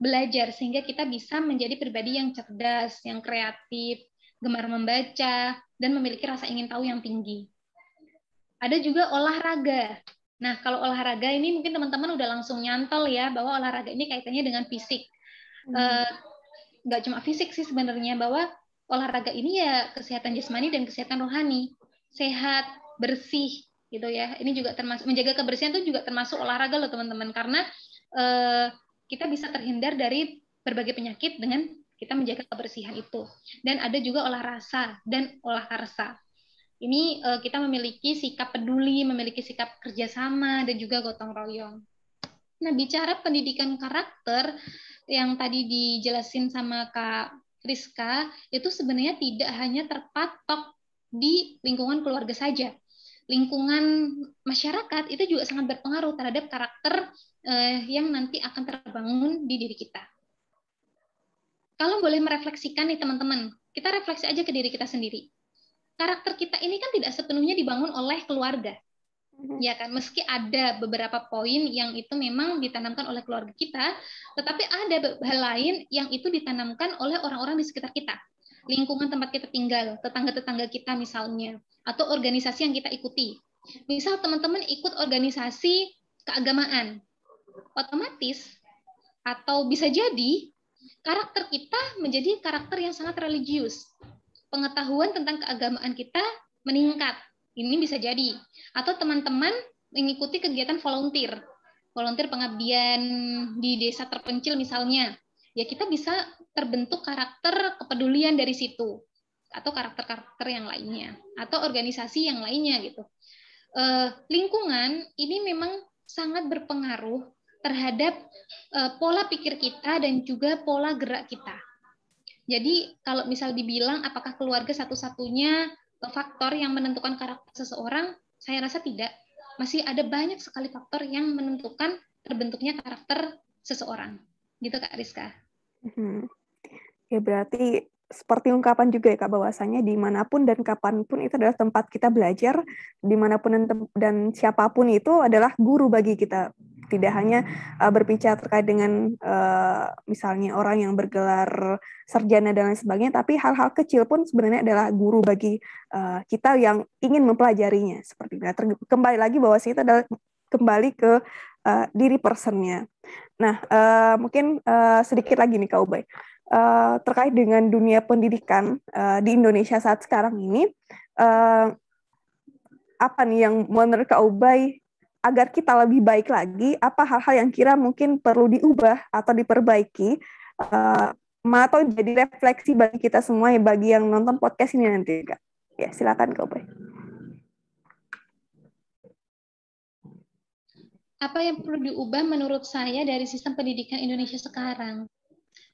belajar sehingga kita bisa menjadi pribadi yang cerdas, yang kreatif, gemar membaca, dan memiliki rasa ingin tahu yang tinggi. Ada juga olahraga. Nah, kalau olahraga ini mungkin teman-teman udah langsung nyantol ya, bahwa olahraga ini kaitannya dengan fisik. nggak cuma fisik sih sebenarnya, bahwa olahraga ini ya kesehatan jasmani dan kesehatan rohani, sehat, bersih gitu ya. Ini juga termasuk menjaga kebersihan itu juga termasuk olahraga loh teman-teman, karena kita bisa terhindar dari berbagai penyakit dengan kita menjaga kebersihan itu. Dan ada juga olah rasa dan olah karsa. Ini kita memiliki sikap peduli, memiliki sikap kerjasama, dan juga gotong royong. Nah, bicara pendidikan karakter yang tadi dijelasin sama Kak Rizka, itu sebenarnya tidak hanya terpatok di lingkungan keluarga saja. Lingkungan masyarakat itu juga sangat berpengaruh terhadap karakter yang nanti akan terbangun di diri kita. Kalau boleh merefleksikan nih teman-teman, kita refleksi aja ke diri kita sendiri. Karakter kita ini kan tidak sepenuhnya dibangun oleh keluarga. Ya kan, meski ada beberapa poin yang itu memang ditanamkan oleh keluarga kita, tetapi ada hal lain yang itu ditanamkan oleh orang-orang di sekitar kita. Lingkungan tempat kita tinggal, tetangga-tetangga kita misalnya, atau organisasi yang kita ikuti. Misal teman-teman ikut organisasi keagamaan, otomatis atau bisa jadi karakter kita menjadi karakter yang sangat religius. Pengetahuan tentang keagamaan kita meningkat. Ini bisa jadi. Atau teman-teman mengikuti kegiatan volunteer. Volunteer pengabdian di desa terpencil misalnya. Ya kita bisa terbentuk karakter kepedulian dari situ. Atau karakter-karakter yang lainnya. Atau organisasi yang lainnya gitu. Lingkungan ini memang sangat berpengaruh terhadap pola pikir kita dan juga pola gerak kita. Jadi kalau misal dibilang apakah keluarga satu-satunya faktor yang menentukan karakter seseorang, saya rasa tidak. Masih ada banyak sekali faktor yang menentukan terbentuknya karakter seseorang. Gitu Kak Rizka. Ya berarti seperti ungkapan juga ya Kak, bahwasanya dimanapun dan kapanpun itu adalah tempat kita belajar, dimanapun dan siapapun itu adalah guru bagi kita. Tidak hanya berbicara terkait dengan misalnya orang yang bergelar sarjana dan lain sebagainya, tapi hal-hal kecil pun sebenarnya adalah guru bagi kita yang ingin mempelajarinya. Seperti itu. Kembali lagi bahwa itu adalah kembali ke diri personnya. Nah, mungkin sedikit lagi nih Kak Ubay. Terkait dengan dunia pendidikan di Indonesia saat sekarang ini, apa nih yang menurut Kak Ubay agar kita lebih baik lagi, apa hal-hal yang kira mungkin perlu diubah atau diperbaiki, atau jadi refleksi bagi kita semua, bagi yang nonton podcast ini nanti, Kak. Ya, silakan Kak Ubay. Apa yang perlu diubah menurut saya dari sistem pendidikan Indonesia sekarang?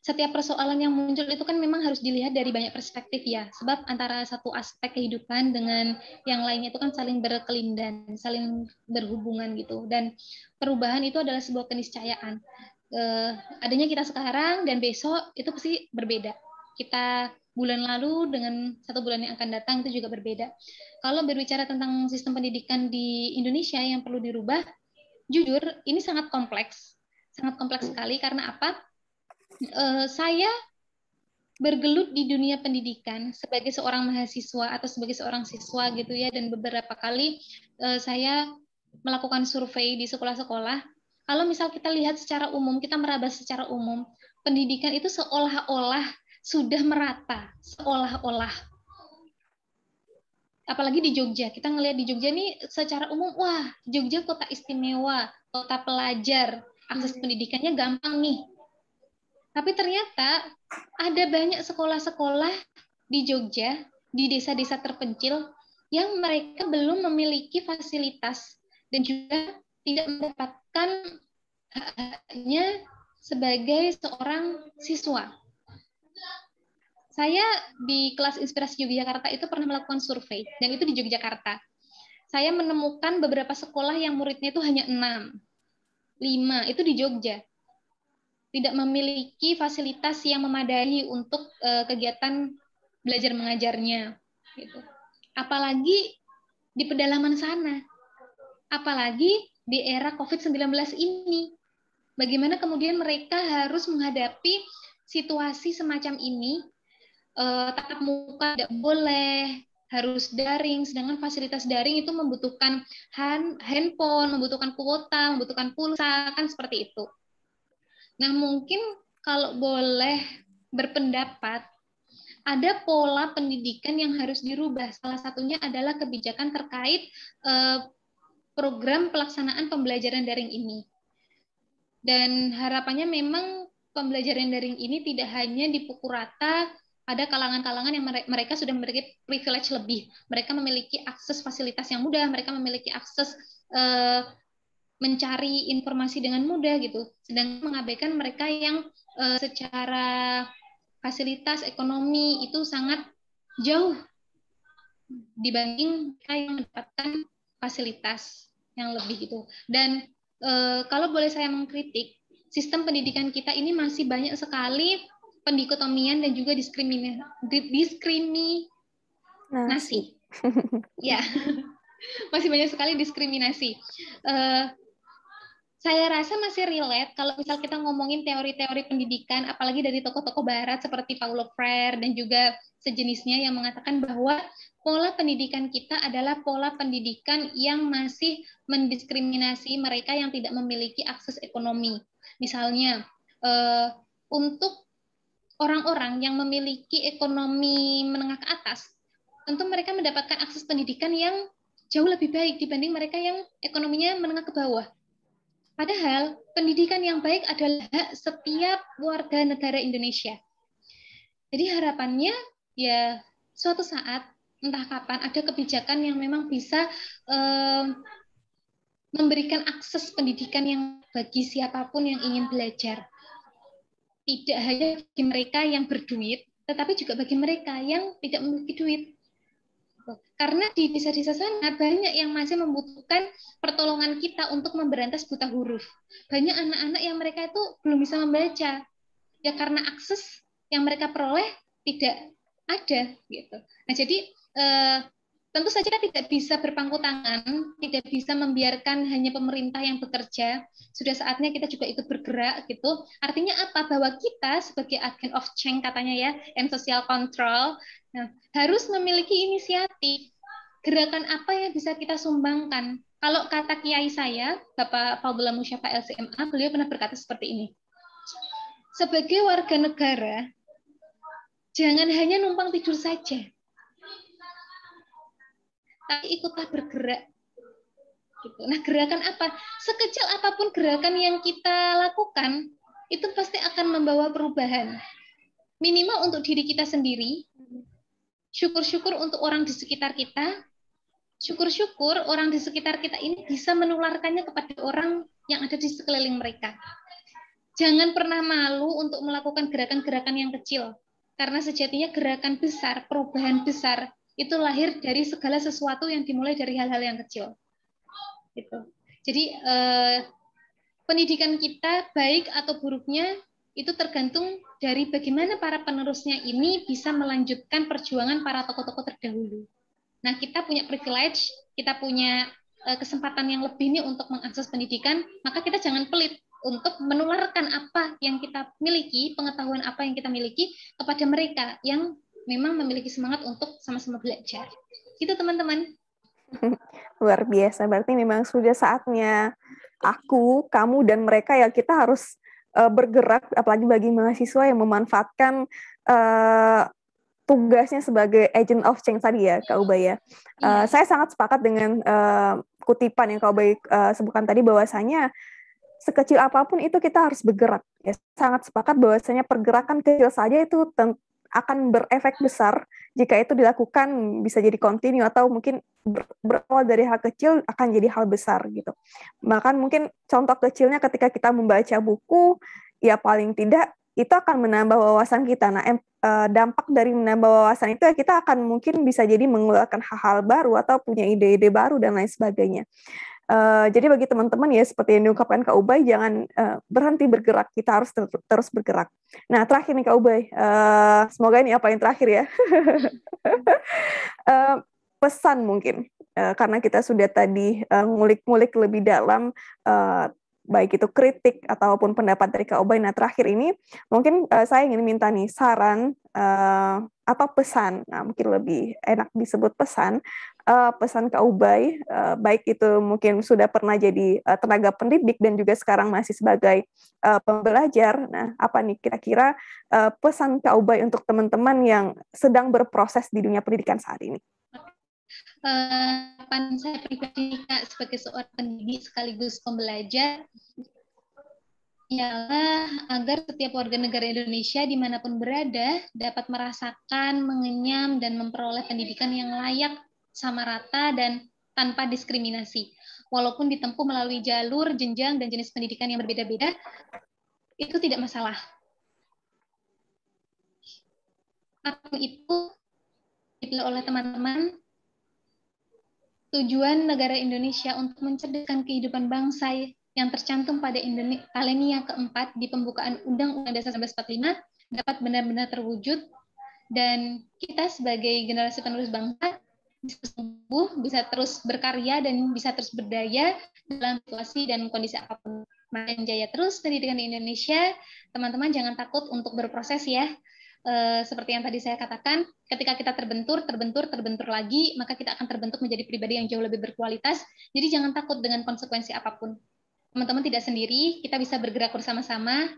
Setiap persoalan yang muncul itu kan memang harus dilihat dari banyak perspektif ya, sebab antara satu aspek kehidupan dengan yang lainnya itu kan saling berkelindan, saling berhubungan gitu, dan perubahan itu adalah sebuah keniscayaan. Adanya kita sekarang dan besok itu pasti berbeda. Kita bulan lalu dengan 1 bulan yang akan datang itu juga berbeda. Kalau berbicara tentang sistem pendidikan di Indonesia yang perlu dirubah, jujur ini sangat kompleks sekali. Karena apa? Saya bergelut di dunia pendidikan sebagai seorang mahasiswa atau sebagai seorang siswa gitu ya, dan beberapa kali saya melakukan survei di sekolah-sekolah. Kalau misal kita lihat secara umum, kita meraba secara umum, pendidikan itu seolah-olah sudah merata, seolah-olah. Apalagi di Jogja, kita ngelihat di Jogja nih secara umum, wah Jogja kota istimewa, kota pelajar, akses pendidikannya gampang nih. Tapi ternyata ada banyak sekolah-sekolah di Jogja, di desa-desa terpencil, yang mereka belum memiliki fasilitas dan juga tidak mendapatkan haknya sebagai seorang siswa. Saya di kelas Inspirasi Yogyakarta itu pernah melakukan survei, dan itu di Yogyakarta. Saya menemukan beberapa sekolah yang muridnya itu hanya 6, 5, itu di Jogja. Tidak memiliki fasilitas yang memadai untuk kegiatan belajar mengajarnya. Gitu. Apalagi di pedalaman sana. Apalagi di era COVID-19 ini. Bagaimana kemudian mereka harus menghadapi situasi semacam ini, tatap muka tidak boleh, harus daring, sedangkan fasilitas daring itu membutuhkan handphone, membutuhkan kuota, membutuhkan pulsa, kan seperti itu. Nah, mungkin kalau boleh berpendapat ada pola pendidikan yang harus dirubah. Salah satunya adalah kebijakan terkait program pelaksanaan pembelajaran daring ini. Dan harapannya memang pembelajaran daring ini tidak hanya dipukul rata pada kalangan-kalangan yang mereka sudah memiliki privilege lebih. Mereka memiliki akses fasilitas yang mudah, mereka memiliki akses mencari informasi dengan mudah gitu. Sedangkan mengabaikan mereka yang secara fasilitas ekonomi itu sangat jauh dibanding mereka yang mendapatkan fasilitas yang lebih gitu. Dan kalau boleh saya mengkritik, sistem pendidikan kita ini masih banyak sekali pendikotomian dan juga diskriminasi. Ya, masih banyak sekali diskriminasi. Saya rasa masih relate kalau misal kita ngomongin teori-teori pendidikan, apalagi dari tokoh-tokoh barat seperti Paulo Freire dan juga sejenisnya yang mengatakan bahwa pola pendidikan kita adalah pola pendidikan yang masih mendiskriminasi mereka yang tidak memiliki akses ekonomi. Misalnya, untuk orang-orang yang memiliki ekonomi menengah ke atas, tentu mereka mendapatkan akses pendidikan yang jauh lebih baik dibanding mereka yang ekonominya menengah ke bawah. Padahal pendidikan yang baik adalah hak setiap warga negara Indonesia. Jadi harapannya ya suatu saat, entah kapan, ada kebijakan yang memang bisa memberikan akses pendidikan yang bagi siapapun yang ingin belajar. Tidak hanya bagi mereka yang berduit, tetapi juga bagi mereka yang tidak memiliki duit. Karena di desa-desa sana banyak yang masih membutuhkan pertolongan kita untuk memberantas buta huruf. Banyak anak-anak yang mereka itu belum bisa membaca. Ya karena akses yang mereka peroleh tidak ada gitu. Nah, jadi tentu saja kita tidak bisa berpangku tangan, tidak bisa membiarkan hanya pemerintah yang bekerja. Sudah saatnya kita juga ikut bergerak gitu. Artinya apa? Bahwa kita sebagai agent of change katanya ya, and social control, harus memiliki inisiatif. Gerakan apa yang bisa kita sumbangkan? Kalau kata kiai saya, Bapak Fadlullah Musyafa LCMA, beliau pernah berkata seperti ini. Sebagai warga negara, jangan hanya numpang tidur saja, tapi ikutlah bergerak. Gitu. Nah, gerakan apa? Sekecil apapun gerakan yang kita lakukan, itu pasti akan membawa perubahan. Minimal untuk diri kita sendiri, syukur-syukur untuk orang di sekitar kita, syukur-syukur orang di sekitar kita ini bisa menularkannya kepada orang yang ada di sekeliling mereka. Jangan pernah malu untuk melakukan gerakan-gerakan yang kecil, karena sejatinya gerakan besar, perubahan besar, itu lahir dari segala sesuatu yang dimulai dari hal-hal yang kecil. Gitu. Jadi pendidikan kita baik atau buruknya itu tergantung dari bagaimana para penerusnya ini bisa melanjutkan perjuangan para tokoh-tokoh terdahulu. Nah, kita punya privilege, kita punya kesempatan yang lebih nih untuk mengakses pendidikan, maka kita jangan pelit untuk menularkan apa yang kita miliki, pengetahuan apa yang kita miliki kepada mereka yang memang memiliki semangat untuk sama-sama belajar. Gitu teman-teman. Luar biasa, berarti memang sudah saatnya aku, kamu, dan mereka ya kita harus bergerak, apalagi bagi mahasiswa yang memanfaatkan tugasnya sebagai agent of change tadi ya, Kak Ubay ya. Saya sangat sepakat dengan kutipan yang Kak Ubay sebutkan tadi bahwasanya sekecil apapun itu kita harus bergerak. Ya, sangat sepakat bahwasanya pergerakan kecil saja itu akan berefek besar jika itu dilakukan bisa jadi kontinu atau mungkin berawal dari hal kecil akan jadi hal besar gitu. Bahkan mungkin contoh kecilnya ketika kita membaca buku, ya paling tidak itu akan menambah wawasan kita. Nah, dampak dari menambah wawasan itu ya kita akan mungkin bisa jadi mengeluarkan hal-hal baru atau punya ide-ide baru dan lain sebagainya. Jadi bagi teman-teman ya seperti yang diungkapkan Kak Ubay, jangan berhenti bergerak, kita harus terus bergerak. Nah terakhir nih Kak Ubay, semoga ini apa yang terakhir ya. Pesan mungkin, karena kita sudah tadi ngulik-ngulik lebih dalam, baik itu kritik ataupun pendapat dari Kak Ubay. Nah terakhir ini mungkin saya ingin minta nih saran atau pesan, nah mungkin lebih enak disebut pesan, pesan Kak Ubay, baik itu mungkin sudah pernah jadi tenaga pendidik dan juga sekarang masih sebagai pembelajar. Nah, apa nih kira-kira pesan Kak Ubay untuk teman-teman yang sedang berproses di dunia pendidikan saat ini? Harapan saya pribadi Kak sebagai seorang pendidik sekaligus pembelajar ialah agar setiap warga negara Indonesia dimanapun berada dapat merasakan, mengenyam, dan memperoleh pendidikan yang layak, sama rata, dan tanpa diskriminasi. Walaupun ditempuh melalui jalur, jenjang, dan jenis pendidikan yang berbeda-beda, itu tidak masalah. Apapun itu dipilih oleh teman-teman, tujuan negara Indonesia untuk mencerdaskan kehidupan bangsa yang tercantum pada alinea keempat di pembukaan Undang-Undang Dasar 1945 dapat benar-benar terwujud, dan kita sebagai generasi penerus bangsa bisa tumbuh, bisa terus berkarya, dan bisa terus berdaya dalam situasi dan kondisi apapun. Makin jaya terus pendidikan di Indonesia, teman-teman jangan takut untuk berproses ya. Seperti yang tadi saya katakan, ketika kita terbentur lagi, maka kita akan terbentuk menjadi pribadi yang jauh lebih berkualitas. Jadi jangan takut dengan konsekuensi apapun. Teman-teman tidak sendiri, kita bisa bergerak bersama-sama,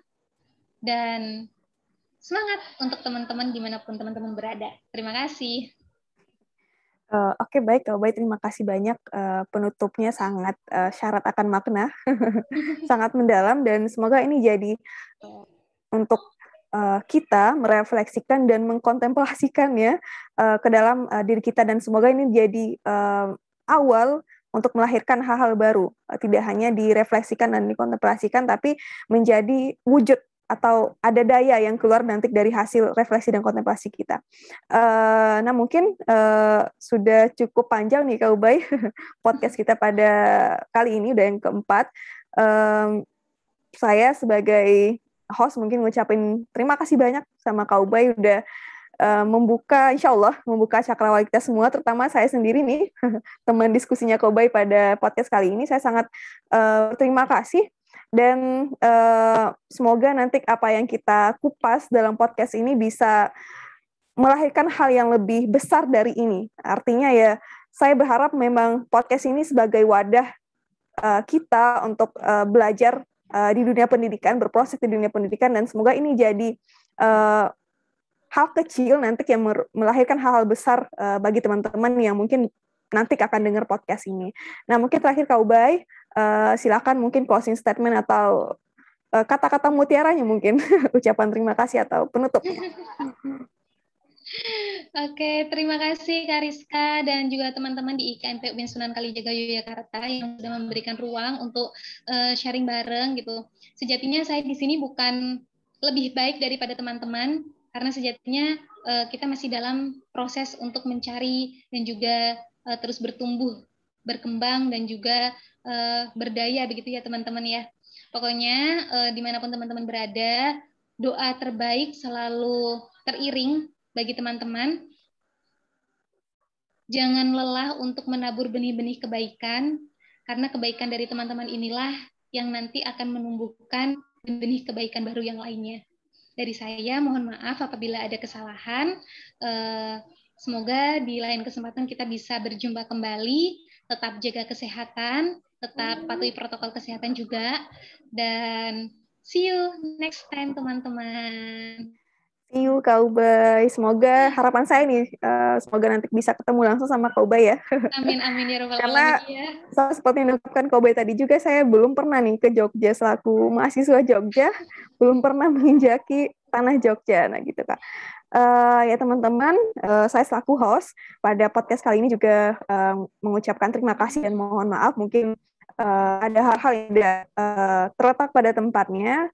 dan semangat untuk teman-teman dimanapun teman-teman berada. Terima kasih. Oke, baik, Kak Ubay, terima kasih banyak. Penutupnya sangat syarat akan makna, sangat mendalam, dan semoga ini jadi untuk kita merefleksikan dan mengkontemplasikannya ke dalam diri kita, dan semoga ini jadi awal untuk melahirkan hal-hal baru, tidak hanya direfleksikan dan dikontemplasikan, tapi menjadi wujud atau ada daya yang keluar nanti dari hasil refleksi dan kontemplasi kita. Nah, mungkin sudah cukup panjang nih Kak Ubay podcast kita pada kali ini, udah yang keempat. Saya sebagai host mungkin ngucapin terima kasih banyak sama Kak Ubay udah membuka, insya Allah, membuka cakrawala kita semua, terutama saya sendiri nih, teman diskusinya Kak Ubay pada podcast kali ini. Saya sangat terima kasih, dan semoga nanti apa yang kita kupas dalam podcast ini bisa melahirkan hal yang lebih besar dari ini. Artinya ya, saya berharap memang podcast ini sebagai wadah kita untuk belajar di dunia pendidikan, berproses di dunia pendidikan, dan semoga ini jadi hal kecil nanti yang melahirkan hal-hal besar bagi teman-teman yang mungkin nanti akan dengar podcast ini. Nah, mungkin terakhir Kak Ubay, silakan mungkin closing statement atau kata-kata mutiaranya mungkin, ucapan terima kasih atau penutup. Oke, terima kasih Kak Rizka dan juga teman-teman di IKMP UIN Sunan Kalijaga Yogyakarta yang sudah memberikan ruang untuk sharing bareng gitu. Sejatinya saya di sini bukan lebih baik daripada teman-teman, karena sejatinya kita masih dalam proses untuk mencari dan juga terus bertumbuh, berkembang, dan juga berdaya begitu ya teman-teman ya. Pokoknya dimanapun teman-teman berada, doa terbaik selalu teriring bagi teman-teman. Jangan lelah untuk menabur benih-benih kebaikan, karena kebaikan dari teman-teman inilah yang nanti akan menumbuhkan benih kebaikan baru yang lainnya. Dari saya, mohon maaf apabila ada kesalahan. Semoga di lain kesempatan kita bisa berjumpa kembali. Tetap jaga kesehatan, tetap patuhi protokol kesehatan juga. Dan see you next time, teman-teman. See you Kak Ubay. Semoga harapan saya nih, semoga nanti bisa ketemu langsung sama Kak Ubay ya. Amin, amin ya Rabbal Karena Alamin ya. seperti yang diungkapkan Kak Ubay tadi juga, saya belum pernah nih ke Jogja selaku mahasiswa Jogja, belum pernah menginjaki tanah Jogja. Nah gitu Kak. Ya teman-teman, saya selaku host pada podcast kali ini juga mengucapkan terima kasih dan mohon maaf mungkin ada hal-hal yang tidak terletak pada tempatnya.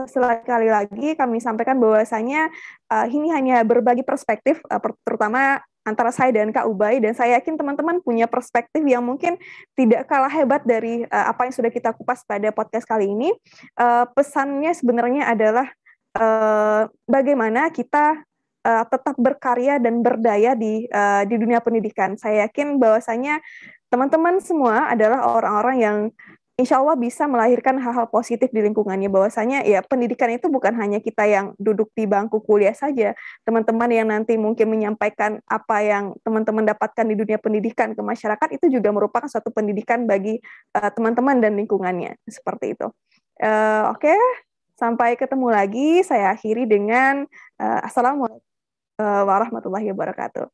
Sekali lagi kami sampaikan bahwasanya ini hanya berbagi perspektif, terutama antara saya dan Kak Ubay, dan saya yakin teman-teman punya perspektif yang mungkin tidak kalah hebat dari apa yang sudah kita kupas pada podcast kali ini. Pesannya sebenarnya adalah bagaimana kita tetap berkarya dan berdaya di dunia pendidikan. Saya yakin bahwasanya teman-teman semua adalah orang-orang yang insya Allah bisa melahirkan hal-hal positif di lingkungannya. Bahwasanya ya pendidikan itu bukan hanya kita yang duduk di bangku kuliah saja. Teman-teman yang nanti mungkin menyampaikan apa yang teman-teman dapatkan di dunia pendidikan ke masyarakat itu juga merupakan suatu pendidikan bagi teman-teman dan lingkungannya. Seperti itu. Oke, sampai ketemu lagi. Saya akhiri dengan Assalamualaikum warahmatullahi wabarakatuh.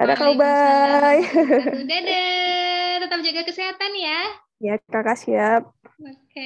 Dadah Kak Ubay. Dadah, tetap jaga kesehatan ya. Ya, Kakak siap. Oke.